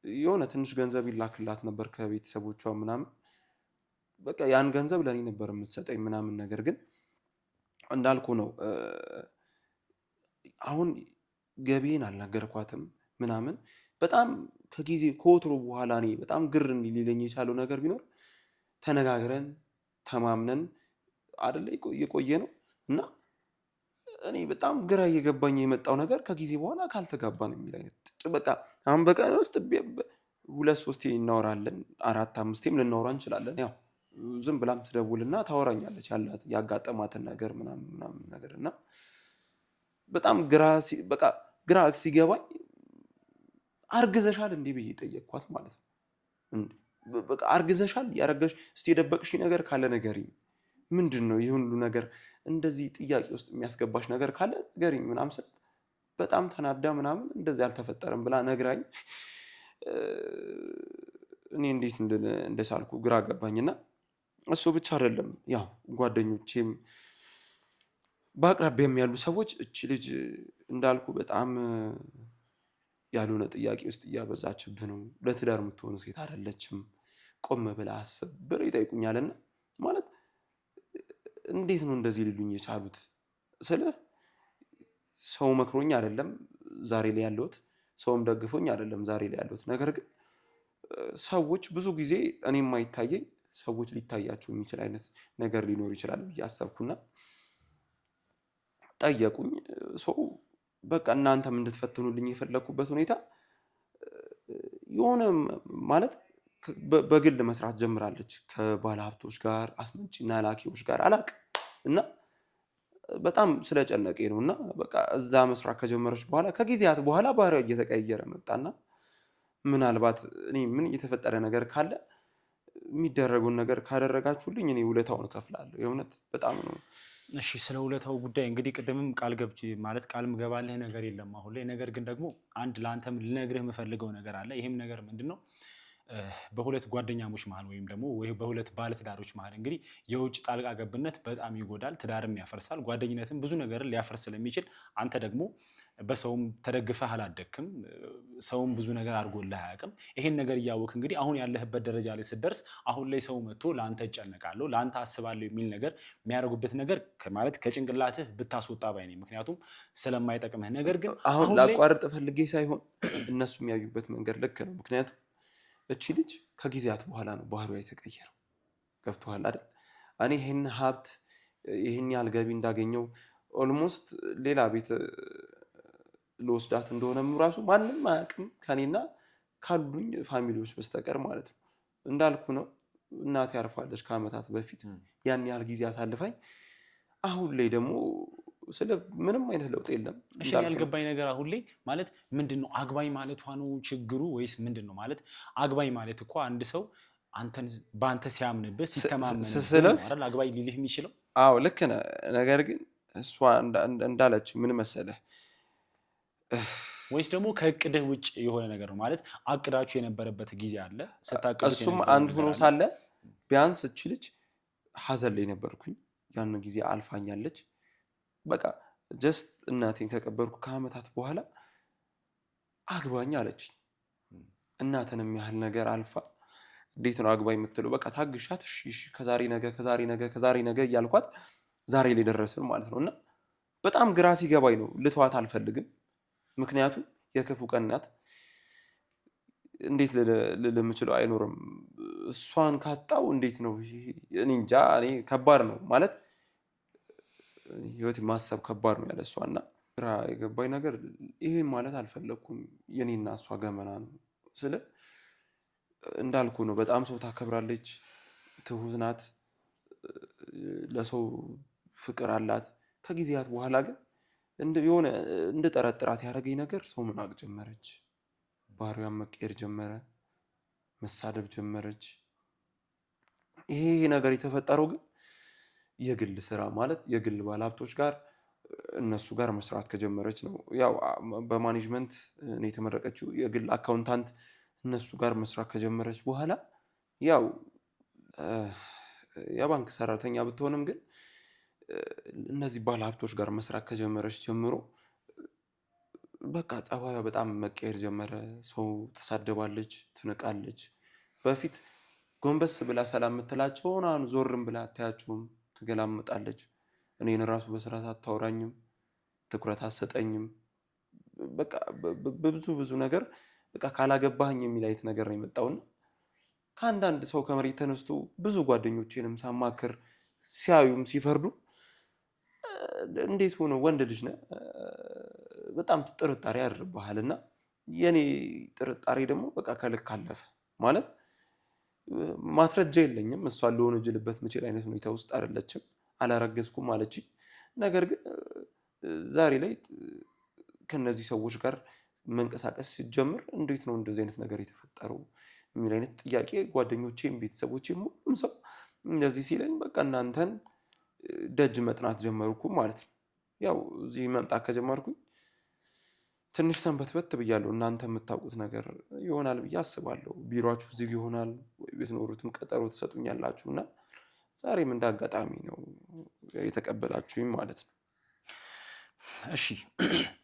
የሆነ ትንሽ ገንዘብ ይላክላት ነበር ከቤተሰቦቿ ምናምን በቃ ያን ገንዘብ ለኔ ነበር የምትሰጠኝ ምናምን ነገር ግን እንዳልኩ ነው አሁን ገቢን አልነገርኳትም ምናምን በጣም ከጊዜ ከወትሮ በኋላ እኔ በጣም ግር እንዲልኝ የቻለው ነገር ቢኖር ተነጋግረን ተማምነን አይደለ የቆየ ነው እና እኔ በጣም ግራ እየገባኝ የመጣው ነገር ከጊዜ በኋላ ካልተጋባን የሚል አይነት በቃ አሁን በቀን ውስጥ 2-3 እናወራለን 4-5 ልናወራ እንችላለን ያው ዝም ብላም ትደውልና ታወራኛለች ያላት ያጋጠማትን ነገር ምናምን ነገር እና በጣም ግራ ሲገባኝ አርግዘሻል እንዴ ብዬ ጠየቅኳት ማለት ነው በቃ አርግዘሻል ያረገሽ እስቲ የደበቅሽ ነገር ካለ ንገሪኝ ምንድነው ይሄ ሁሉ ነገር እንደዚህ ጥያቄ ውስጥ የሚያስገባሽ ነገር ካለ ንገሪኝ ምናምን ስላት በጣም ተናዳ ምናምን እንደዚህ አልተፈጠረም ብላ ነግራኝ እኔ እንዴት እንደቻልኩ ግራ ገባኝና እሱ ብቻ አይደለም ያው ጓደኞቼም በአቅራቢያም ያሉ ሰዎች እቺ ልጅ እንዳልኩ በጣም ያልሆነ ጥያቄ ውስጥ እያበዛችብህ ነው ለትዳር የምትሆን ሴት አይደለችም ቆም ብላ አስብ ብለው ይጠይቁኛልና ማለት እንዴት ነው እንደዚህ ሊሉኝ የቻሉት ስለ ሰው መክሮኝ አይደለም ዛሬ ላይ ያለሁት ሰውም ደግፎኝ አይደለም ዛሬ ላይ ያለሁት ነገር ግን ሰዎች ብዙ ጊዜ እኔ የማይታየኝ ሰዎች ሊታያቸው የሚችል አይነት ነገር ሊኖር ይችላል ብዬ አሰብኩና ጠየቁኝ ሰው በቃ እናንተም እንድትፈትኑልኝ የፈለኩበት ሁኔታ የሆነ ማለት በግል መስራት ጀምራለች ከባለ ሀብቶች ጋር አስመጪና ላኪዎች ጋር አላቅ እና በጣም ስለጨነቀኝ ነውና በቃ እዛ መስራት ከጀመረች በኋላ ከጊዜያት በኋላ ባህሪዋ እየተቀየረ መጣና ምናልባት እኔ ምን እየተፈጠረ ነገር ካለ የሚደረጉን ነገር ካደረጋችሁልኝ እኔ ውለታውን እከፍላለሁ የእውነት በጣም ነው እሺ ስለ ውለታው ጉዳይ እንግዲህ ቅድምም ቃል ገብቼ ማለት ቃል ምገባልህ ነገር የለም አሁን ላይ ነገር ግን ደግሞ አንድ ለአንተም ልነግርህ የምፈልገው ነገር አለ ይሄም ነገር ምንድነው በሁለት ጓደኛሞች መሃል ወይም ደግሞ በሁለት ባለትዳሮች መሃል እንግዲህ የውጭ ጣልቃ ገብነት በጣም ይጎዳል ትዳርም ያፈርሳል ጓደኝነትም ብዙ ነገርን ሊያፈርስ ስለሚችል አንተ ደግሞ በሰውም ተደግፈህ አላደክም ሰውም ብዙ ነገር አድርጎልህ አያውቅም ይሄን ነገር እያወቅ እንግዲህ አሁን ያለህበት ደረጃ ላይ ስትደርስ አሁን ላይ ሰው መጥቶ ለአንተ እጨነቃለሁ ለአንተ አስባለሁ የሚል ነገር የሚያደርጉበት ነገር ማለት ከጭንቅላትህ ብታስወጣ ባይ ነኝ ምክንያቱም ስለማይጠቅምህ ነገር ግን አሁን ላቋርጥ ፈልጌ ሳይሆን እነሱ የሚያዩበት መንገድ ልክ ነው ምክንያቱም እቺ ልጅ ከጊዜያት በኋላ ነው ባህሪዋ የተቀየረው ገብቶሃል አይደል እኔ ይሄን ሀብት ይሄን ያህል ገቢ እንዳገኘው ኦልሞስት ሌላ ቤት ለወስዳት እንደሆነም ራሱ ማንንም አያውቅም ከኔና ካሉኝ ፋሚሊዎች በስተቀር ማለት ነው እንዳልኩ ነው እናቴ ያርፋለች ከአመታት በፊት ያን ያህል ጊዜ አሳልፋኝ አሁን ላይ ደግሞ ስለ ምንም አይነት ለውጥ የለም እሺ ያልገባኝ ነገር አሁን ላይ ማለት ምንድነው አግባኝ ማለቷ ነው ችግሩ ወይስ ምንድነው ማለት አግባኝ ማለት እኮ አንድ ሰው አንተን ባንተ ሲያምንብህ ሲተማመን አይደል አግባኝ ሊልህ የሚችለው አዎ ልክ ነህ ነገር ግን እሷ እንዳለችው ምን መሰለህ ወይስ ደግሞ ከእቅድህ ውጭ የሆነ ነገር ነው ማለት አቅዳችሁ የነበረበት ጊዜ አለ ስታቀዱት እሱም አንድ ሆኖ ሳለ ቢያንስ እቺ ልጅ ሀዘን ላይ ነበርኩኝ ያን ጊዜ አልፋኛለች በቃ ጀስት እናቴን ከቀበርኩ ከአመታት በኋላ አግባኝ አለችኝ። እናትንም ያህል ነገር አልፋ እንዴት ነው አግባኝ የምትለው? በቃ ታግሻት፣ እሺ ከዛሬ ነገ እያልኳት ዛሬ ላይ ደረስን ማለት ነው። እና በጣም ግራ ሲገባኝ ነው፣ ልተዋት አልፈልግም። ምክንያቱም የክፉ ቀን ናት። እንዴት ልል የምችለው አይኖርም። እሷን ካጣው እንዴት ነው እኔ እንጃ። እኔ ከባድ ነው ማለት ህይወት ማሰብ ከባድ ነው ያለ እሷ። እና ግራ የገባኝ ነገር ይሄን ማለት አልፈለግኩም። የኔና እሷ ገመና ነው ስለ እንዳልኩ ነው። በጣም ሰው ታከብራለች፣ ትሁት ናት፣ ለሰው ፍቅር አላት። ከጊዜያት በኋላ ግን የሆነ እንድጠረጥራት ያደረገኝ ነገር ሰው መናቅ ጀመረች፣ ባህሪዋን መቀየር ጀመረ፣ መሳደብ ጀመረች። ይሄ ነገር የተፈጠረው ግን የግል ስራ ማለት የግል ባለሀብቶች ጋር እነሱ ጋር መስራት ከጀመረች ነው። ያው በማኔጅመንት ነው የተመረቀችው፣ የግል አካውንታንት እነሱ ጋር መስራት ከጀመረች በኋላ ያው የባንክ ሰራተኛ ብትሆንም ግን እነዚህ ባለሀብቶች ጋር መስራት ከጀመረች ጀምሮ በቃ ጸባዩ በጣም መቀየር ጀመረ። ሰው ትሳደባለች፣ ትንቃለች። በፊት ጎንበስ ብላ ሰላም የምትላቸውን አሁን ዞርም ብላ አታያቸውም፣ ትገላምጣለች። እኔን ራሱ በስርዓት አታወራኝም፣ ትኩረት አትሰጠኝም። በቃ በብዙ ነገር በቃ ካላገባህኝ የሚል አይነት ነገር ነው የመጣውና ከአንዳንድ ሰው ከመሬት ተነስቶ ብዙ ጓደኞቼንም ሳማክር ሲያዩም ሲፈርዱ እንዴት ሆኖ ወንድ ልጅ ነህ በጣም ጥርጣሬ ያድርብሃል። እና የኔ ጥርጣሬ ደግሞ በቃ ከልክ አለፈ ማለት ማስረጃ የለኝም። እሷን ልወነጅልበት የምችል አይነት ሁኔታ ውስጥ አይደለችም። አላረገዝኩም አለችኝ። ነገር ግን ዛሬ ላይ ከነዚህ ሰዎች ጋር መንቀሳቀስ ሲጀምር እንዴት ነው እንደዚህ አይነት ነገር የተፈጠረው የሚል አይነት ጥያቄ ጓደኞቼም ቤተሰቦቼም ሁሉም ሰው እንደዚህ ሲለኝ በቃ እናንተን ደጅ መጥናት ጀመርኩ ማለት ነው። ያው እዚህ መምጣት ከጀመርኩኝ ትንሽ ሰንበትበት ብያለሁ። እናንተ የምታውቁት ነገር ይሆናል ብዬ አስባለሁ። ቢሮአችሁ ዝግ ይሆናል ወይ ብትኖሩትም ቀጠሮ ትሰጡኛላችሁ እና ዛሬም እንደ አጋጣሚ ነው የተቀበላችሁኝ ማለት ነው። እሺ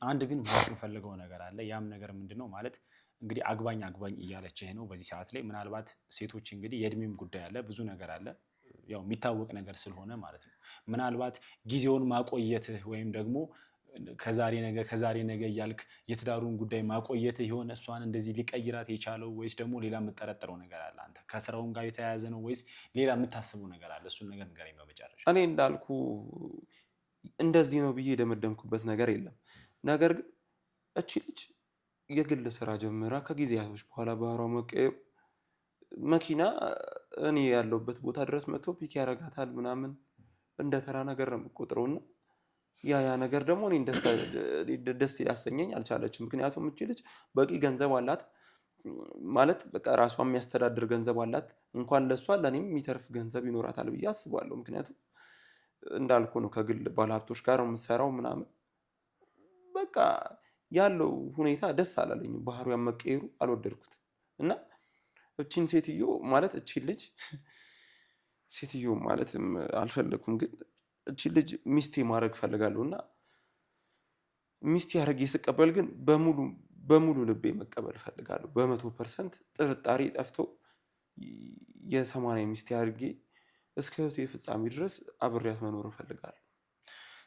አንድ ግን ማወቅ የምፈልገው ነገር አለ። ያም ነገር ምንድን ነው ማለት እንግዲህ አግባኝ እያለችህ ነው በዚህ ሰዓት ላይ። ምናልባት ሴቶች እንግዲህ የእድሜም ጉዳይ አለ፣ ብዙ ነገር አለ፣ ያው የሚታወቅ ነገር ስለሆነ ማለት ነው። ምናልባት ጊዜውን ማቆየትህ ወይም ደግሞ ከዛሬ ነገ እያልክ የትዳሩን ጉዳይ ማቆየትህ የሆነ እሷን እንደዚህ ሊቀይራት የቻለው ወይስ ደግሞ ሌላ የምጠረጥረው ነገር አለ? አንተ ከስራውን ጋር የተያያዘ ነው ወይስ ሌላ የምታስበው ነገር አለ? እሱን ነገር ንገረኝ በመጨረሻ። እኔ እንዳልኩ እንደዚህ ነው ብዬ የደመደምኩበት ነገር የለም። ነገር ግን እቺ ልጅ የግል ስራ ጀምራ ከጊዜያቶች በኋላ ባህሯ መቀየሩ መኪና እኔ ያለሁበት ቦታ ድረስ መጥቶ ፒክ ያረጋታል ምናምን እንደ ተራ ነገር ነው የምቆጥረው። እና ያ ነገር ደግሞ እኔ ደስ ያሰኘኝ አልቻለችም። ምክንያቱም እቺ ልጅ በቂ ገንዘብ አላት ማለት በቃ ራሷ የሚያስተዳድር ገንዘብ አላት። እንኳን ለሷ ለኔም የሚተርፍ ገንዘብ ይኖራታል ብዬ አስባለሁ። ምክንያቱም እንዳልኩ ነው ከግል ባለሀብቶች ጋር የምሰራው ምናምን በቃ ያለው ሁኔታ ደስ አላለኝም። ባህሪዋን መቀየሩ አልወደድኩት እና እቺን ሴትዮ ማለት እቺን ልጅ ሴትዮ ማለትም አልፈለኩም፣ ግን እቺን ልጅ ሚስቴ ማድረግ ፈልጋለሁ እና ሚስቴ አድርጌ ስቀበል ግን በሙሉ ልቤ መቀበል ፈልጋለሁ። 100% ጥርጣሬ ጠፍቶ የ80 ሚስቴ አድርጌ እስከ ህይወቴ ፍጻሜ ድረስ አብሬያት መኖር እፈልጋለሁ።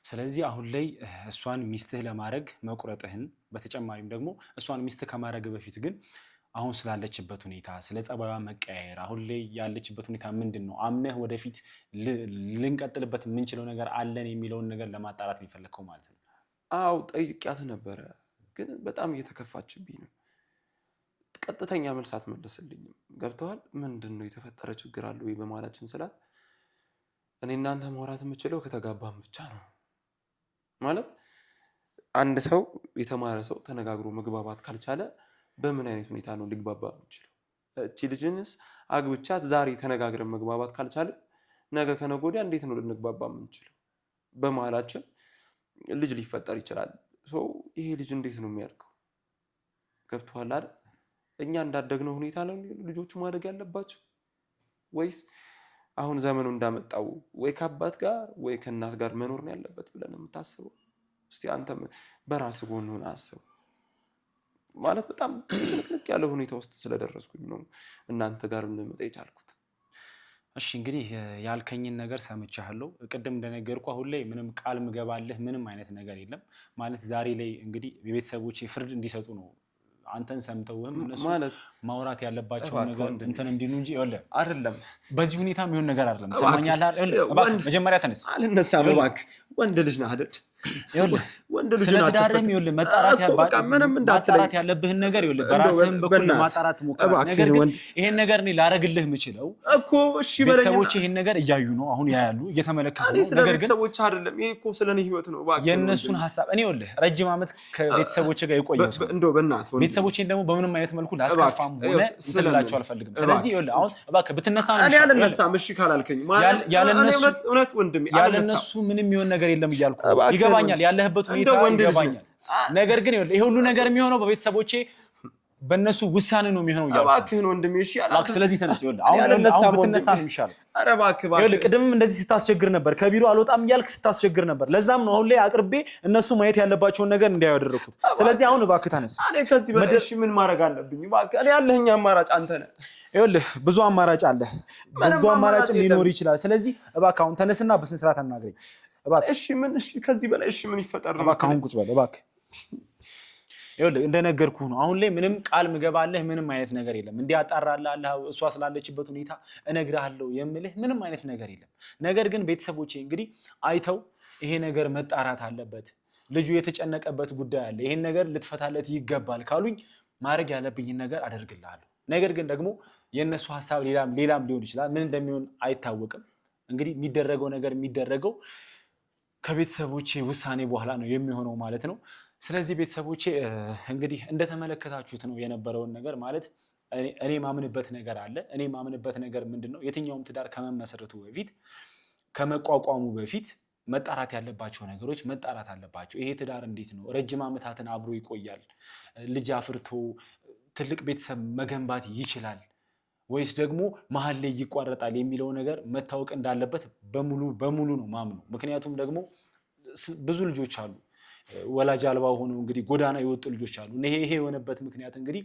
ስለዚህ አሁን ላይ እሷን ሚስትህ ለማድረግ መቁረጥህን በተጨማሪም ደግሞ እሷን ሚስትህ ከማድረግ በፊት ግን አሁን ስላለችበት ሁኔታ ስለ ጸባይዋ መቀያየር አሁን ላይ ያለችበት ሁኔታ ምንድን ነው? አምነህ ወደፊት ልንቀጥልበት የምንችለው ነገር አለን የሚለውን ነገር ለማጣራት የሚፈለግከው ማለት ነው? አው ጠይቂያት ነበረ፣ ግን በጣም እየተከፋችብኝ ነው። ቀጥተኛ መልስ አትመልስልኝም። ገብተዋል? ምንድን ነው የተፈጠረ ችግር አለ ወይ በማላችን ስላት እኔ እናንተ ማውራት የምችለው ከተጋባም ብቻ ነው ማለት አንድ ሰው የተማረ ሰው ተነጋግሮ መግባባት ካልቻለ በምን አይነት ሁኔታ ነው ሊግባባ የምችለው? እቺ ልጅንስ አግብቻት ዛሬ ተነጋግረን መግባባት ካልቻለ ነገ ከነገ ወዲያ እንዴት ነው ልንግባባ የምንችለው? በመሀላችን ልጅ ሊፈጠር ይችላል። ይሄ ልጅ እንዴት ነው የሚያድገው? ገብቶሃል አይደል? እኛ እንዳደግነው ሁኔታ ነው ልጆቹ ማደግ ያለባቸው ወይስ አሁን ዘመኑ እንዳመጣው ወይ ከአባት ጋር ወይ ከእናት ጋር መኖር ነው ያለበት ብለን የምታስበው? እስቲ አንተም በራስህ ጎን ሆነህ አስብ። ማለት በጣም ጭንቅንቅ ያለ ሁኔታ ውስጥ ስለደረስኩኝ ነው እናንተ ጋር ልመጣ የቻልኩት። እሺ እንግዲህ ያልከኝን ነገር ሰምቻለሁ። ቅድም እንደነገርኩ አሁን ላይ ምንም ቃል ምገባልህ ምንም አይነት ነገር የለም። ማለት ዛሬ ላይ እንግዲህ የቤተሰቦቼ ፍርድ እንዲሰጡ ነው አንተን ሰምተውም እነሱ ማለት ማውራት ያለባቸው ነገር እንትን እንዲሉ እንጂ አይደለም። በዚህ ሁኔታ የሚሆን ነገር አይደለም። ሰማኛለህ አይደል? እባክህ መጀመሪያ ተነስ። አልነሳም እባክህ። ወንድ ልጅ ነህ አይደል? ወንድ ልጅ ነው። ስለትዳርም ይኸውልህ ማጣራት ያለብህን ነገር ይኸውልህ በራስህም በኩል ማጣራት ሞክረህ። ነገር ግን ይሄን ነገር እኔ ላረግልህ የምችለው እኮ እሺ በለኝ። ቤተሰቦቼ ይሄን ነገር እያዩ ነው፣ አሁን ያያሉ፣ እየተመለከቱ ነው። ነገር ግን ቤተሰቦቼ አይደለም ይሄ እኮ ስለኔ ህይወት ነው። እባክህ የእነሱን ሀሳብ እኔ ይኸውልህ ረጅም ዓመት ከቤተሰቦቼ ጋር የቆየው ሰው እንደው በእናትህ ቤተሰቦቼን ደግሞ በምንም አይነት መልኩ ላስከፋም ሆነ እንትን ልላቸው አልፈልግም። ስለዚህ ይኸውልህ አሁን እባክህ ብትነሳ ነው። እኔ አልነሳም እሺ ካላልከኝ ማለት እውነት ወንድሜ ያለነሱ ምንም የሚሆን ነገር የለም እያልኩ ይገባኛል፣ ያለህበት ሁኔታ ይገባኛል። ነገር ግን ይሄ ሁሉ ነገር የሚሆነው በቤተሰቦቼ በእነሱ ውሳኔ ነው የሚሆነው እያልኩ እባክህን ወንድሜ እሺ እባክህ ስለዚህ ተነስ። ይኸውልህ አሁን ብትነሳ ነው የሚሻለው። ኧረ እባክህ ይኸውልህ ቅድምም እንደዚህ ስታስቸግር ነበር፣ ከቢሮ አልወጣም እያልክ ስታስቸግር ነበር። ለዛም ነው አሁን ላይ አቅርቤ እነሱ ማየት ያለባቸውን ነገር እንዲያዩ ያደረኩት። ስለዚህ አሁን እባክህ ተነስ። እኔ ከዚህ በላይ እሺ ምን ማድረግ አለብኝ? እባክህ እኔ ያለኸኝ አማራጭ አንተ ነህ። ይኸውልህ ብዙ አማራጭ አለ፣ ብዙ አማራጭ ሊኖር ይችላል። ስለዚህ እባክህ አሁን ተነስና በስነ ስርዓት አናግረኝ እባክህ። እሺ ከዚህ በላይ እሺ ምን ይፈጠር ነው? እባክህ አሁን ቁጭ በል እባክህ። ይኸውልህ እንደነገርኩህ ነው። አሁን ላይ ምንም ቃል ምገባለህ ምንም አይነት ነገር የለም። እንዲያጣራልህ እሷ ስላለችበት ሁኔታ እነግርሃለሁ የምልህ ምንም አይነት ነገር የለም። ነገር ግን ቤተሰቦቼ እንግዲህ አይተው ይሄ ነገር መጣራት አለበት፣ ልጁ የተጨነቀበት ጉዳይ አለ፣ ይሄን ነገር ልትፈታለት ይገባል ካሉኝ ማድረግ ያለብኝን ነገር አደርግልሃለሁ። ነገር ግን ደግሞ የእነሱ ሀሳብ ሌላም ሊሆን ይችላል። ምን እንደሚሆን አይታወቅም። እንግዲህ የሚደረገው ነገር የሚደረገው ከቤተሰቦቼ ውሳኔ በኋላ ነው የሚሆነው ማለት ነው። ስለዚህ ቤተሰቦቼ እንግዲህ እንደተመለከታችሁት ነው የነበረውን ነገር ማለት እኔ ማምንበት ነገር አለ። እኔ ማምንበት ነገር ምንድነው? የትኛውም ትዳር ከመመሰረቱ በፊት ከመቋቋሙ በፊት መጣራት ያለባቸው ነገሮች መጣራት አለባቸው። ይሄ ትዳር እንዴት ነው ረጅም ዓመታትን አብሮ ይቆያል? ልጅ አፍርቶ ትልቅ ቤተሰብ መገንባት ይችላል ወይስ ደግሞ መሀል ላይ ይቋረጣል የሚለው ነገር መታወቅ እንዳለበት በሙሉ ነው ማምነው። ምክንያቱም ደግሞ ብዙ ልጆች አሉ ወላጅ አልባ ሆነው እንግዲህ ጎዳና የወጡ ልጆች አሉ። ይሄ የሆነበት ምክንያት እንግዲህ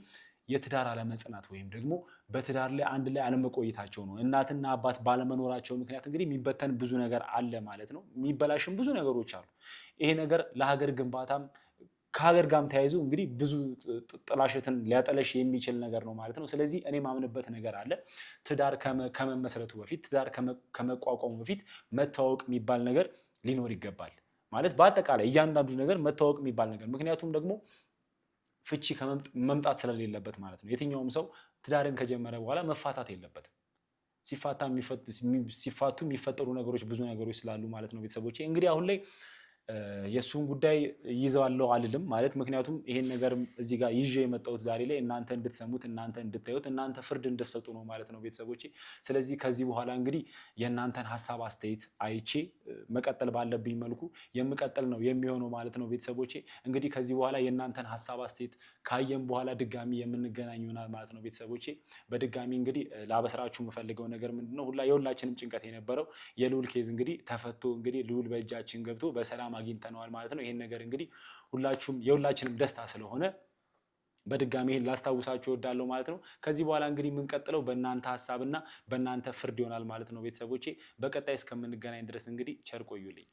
የትዳር አለመጽናት ወይም ደግሞ በትዳር ላይ አንድ ላይ አለመቆየታቸው ነው። እናትና አባት ባለመኖራቸው ምክንያት እንግዲህ የሚበተን ብዙ ነገር አለ ማለት ነው። የሚበላሽም ብዙ ነገሮች አሉ። ይሄ ነገር ለሀገር ግንባታም ከሀገር ጋርም ተያይዞ እንግዲህ ብዙ ጥላሸትን ሊያጠለሽ የሚችል ነገር ነው ማለት ነው። ስለዚህ እኔ ማምንበት ነገር አለ። ትዳር ከመመስረቱ በፊት ትዳር ከመቋቋሙ በፊት መታወቅ የሚባል ነገር ሊኖር ይገባል ማለት በአጠቃላይ እያንዳንዱ ነገር መታወቅ የሚባል ነገር ምክንያቱም ደግሞ ፍቺ መምጣት ስለሌለበት ማለት ነው። የትኛውም ሰው ትዳርን ከጀመረ በኋላ መፋታት የለበትም። ሲፋቱ የሚፈጠሩ ነገሮች ብዙ ነገሮች ስላሉ ማለት ነው። ቤተሰቦቼ እንግዲህ አሁን ላይ የእሱን ጉዳይ ይዘዋለሁ አልልም ማለት ምክንያቱም ይሄን ነገር እዚህ ጋር ይዤ የመጣሁት ዛሬ ላይ እናንተ እንድትሰሙት እናንተ እንድታዩት እናንተ ፍርድ እንድትሰጡ ነው ማለት ነው ቤተሰቦቼ። ስለዚህ ከዚህ በኋላ እንግዲህ የእናንተን ሀሳብ አስተያየት አይቼ መቀጠል ባለብኝ መልኩ የምቀጥል ነው የሚሆነው ማለት ነው ቤተሰቦቼ። እንግዲህ ከዚህ በኋላ የእናንተን ሀሳብ አስተያየት ካየን በኋላ ድጋሚ የምንገናኝ ይሆናል ማለት ነው ቤተሰቦቼ። በድጋሚ እንግዲህ ላበስራችሁ የምፈልገው ነገር ምንድነው የሁላችንም ጭንቀት የነበረው የልዑል ኬዝ እንግዲህ ተፈቶ እንግዲህ ልዑል በእጃችን ገብቶ በሰላም አግኝተነዋል ማለት ነው። ይሄን ነገር እንግዲህ የሁላችንም ደስታ ስለሆነ በድጋሚ ይሄን ላስታውሳችሁ እወዳለሁ ማለት ነው። ከዚህ በኋላ እንግዲህ የምንቀጥለው በእናንተ ሀሳብና በእናንተ ፍርድ ይሆናል ማለት ነው ቤተሰቦቼ። በቀጣይ እስከምንገናኝ ድረስ እንግዲህ ቸር ቆዩልኝ።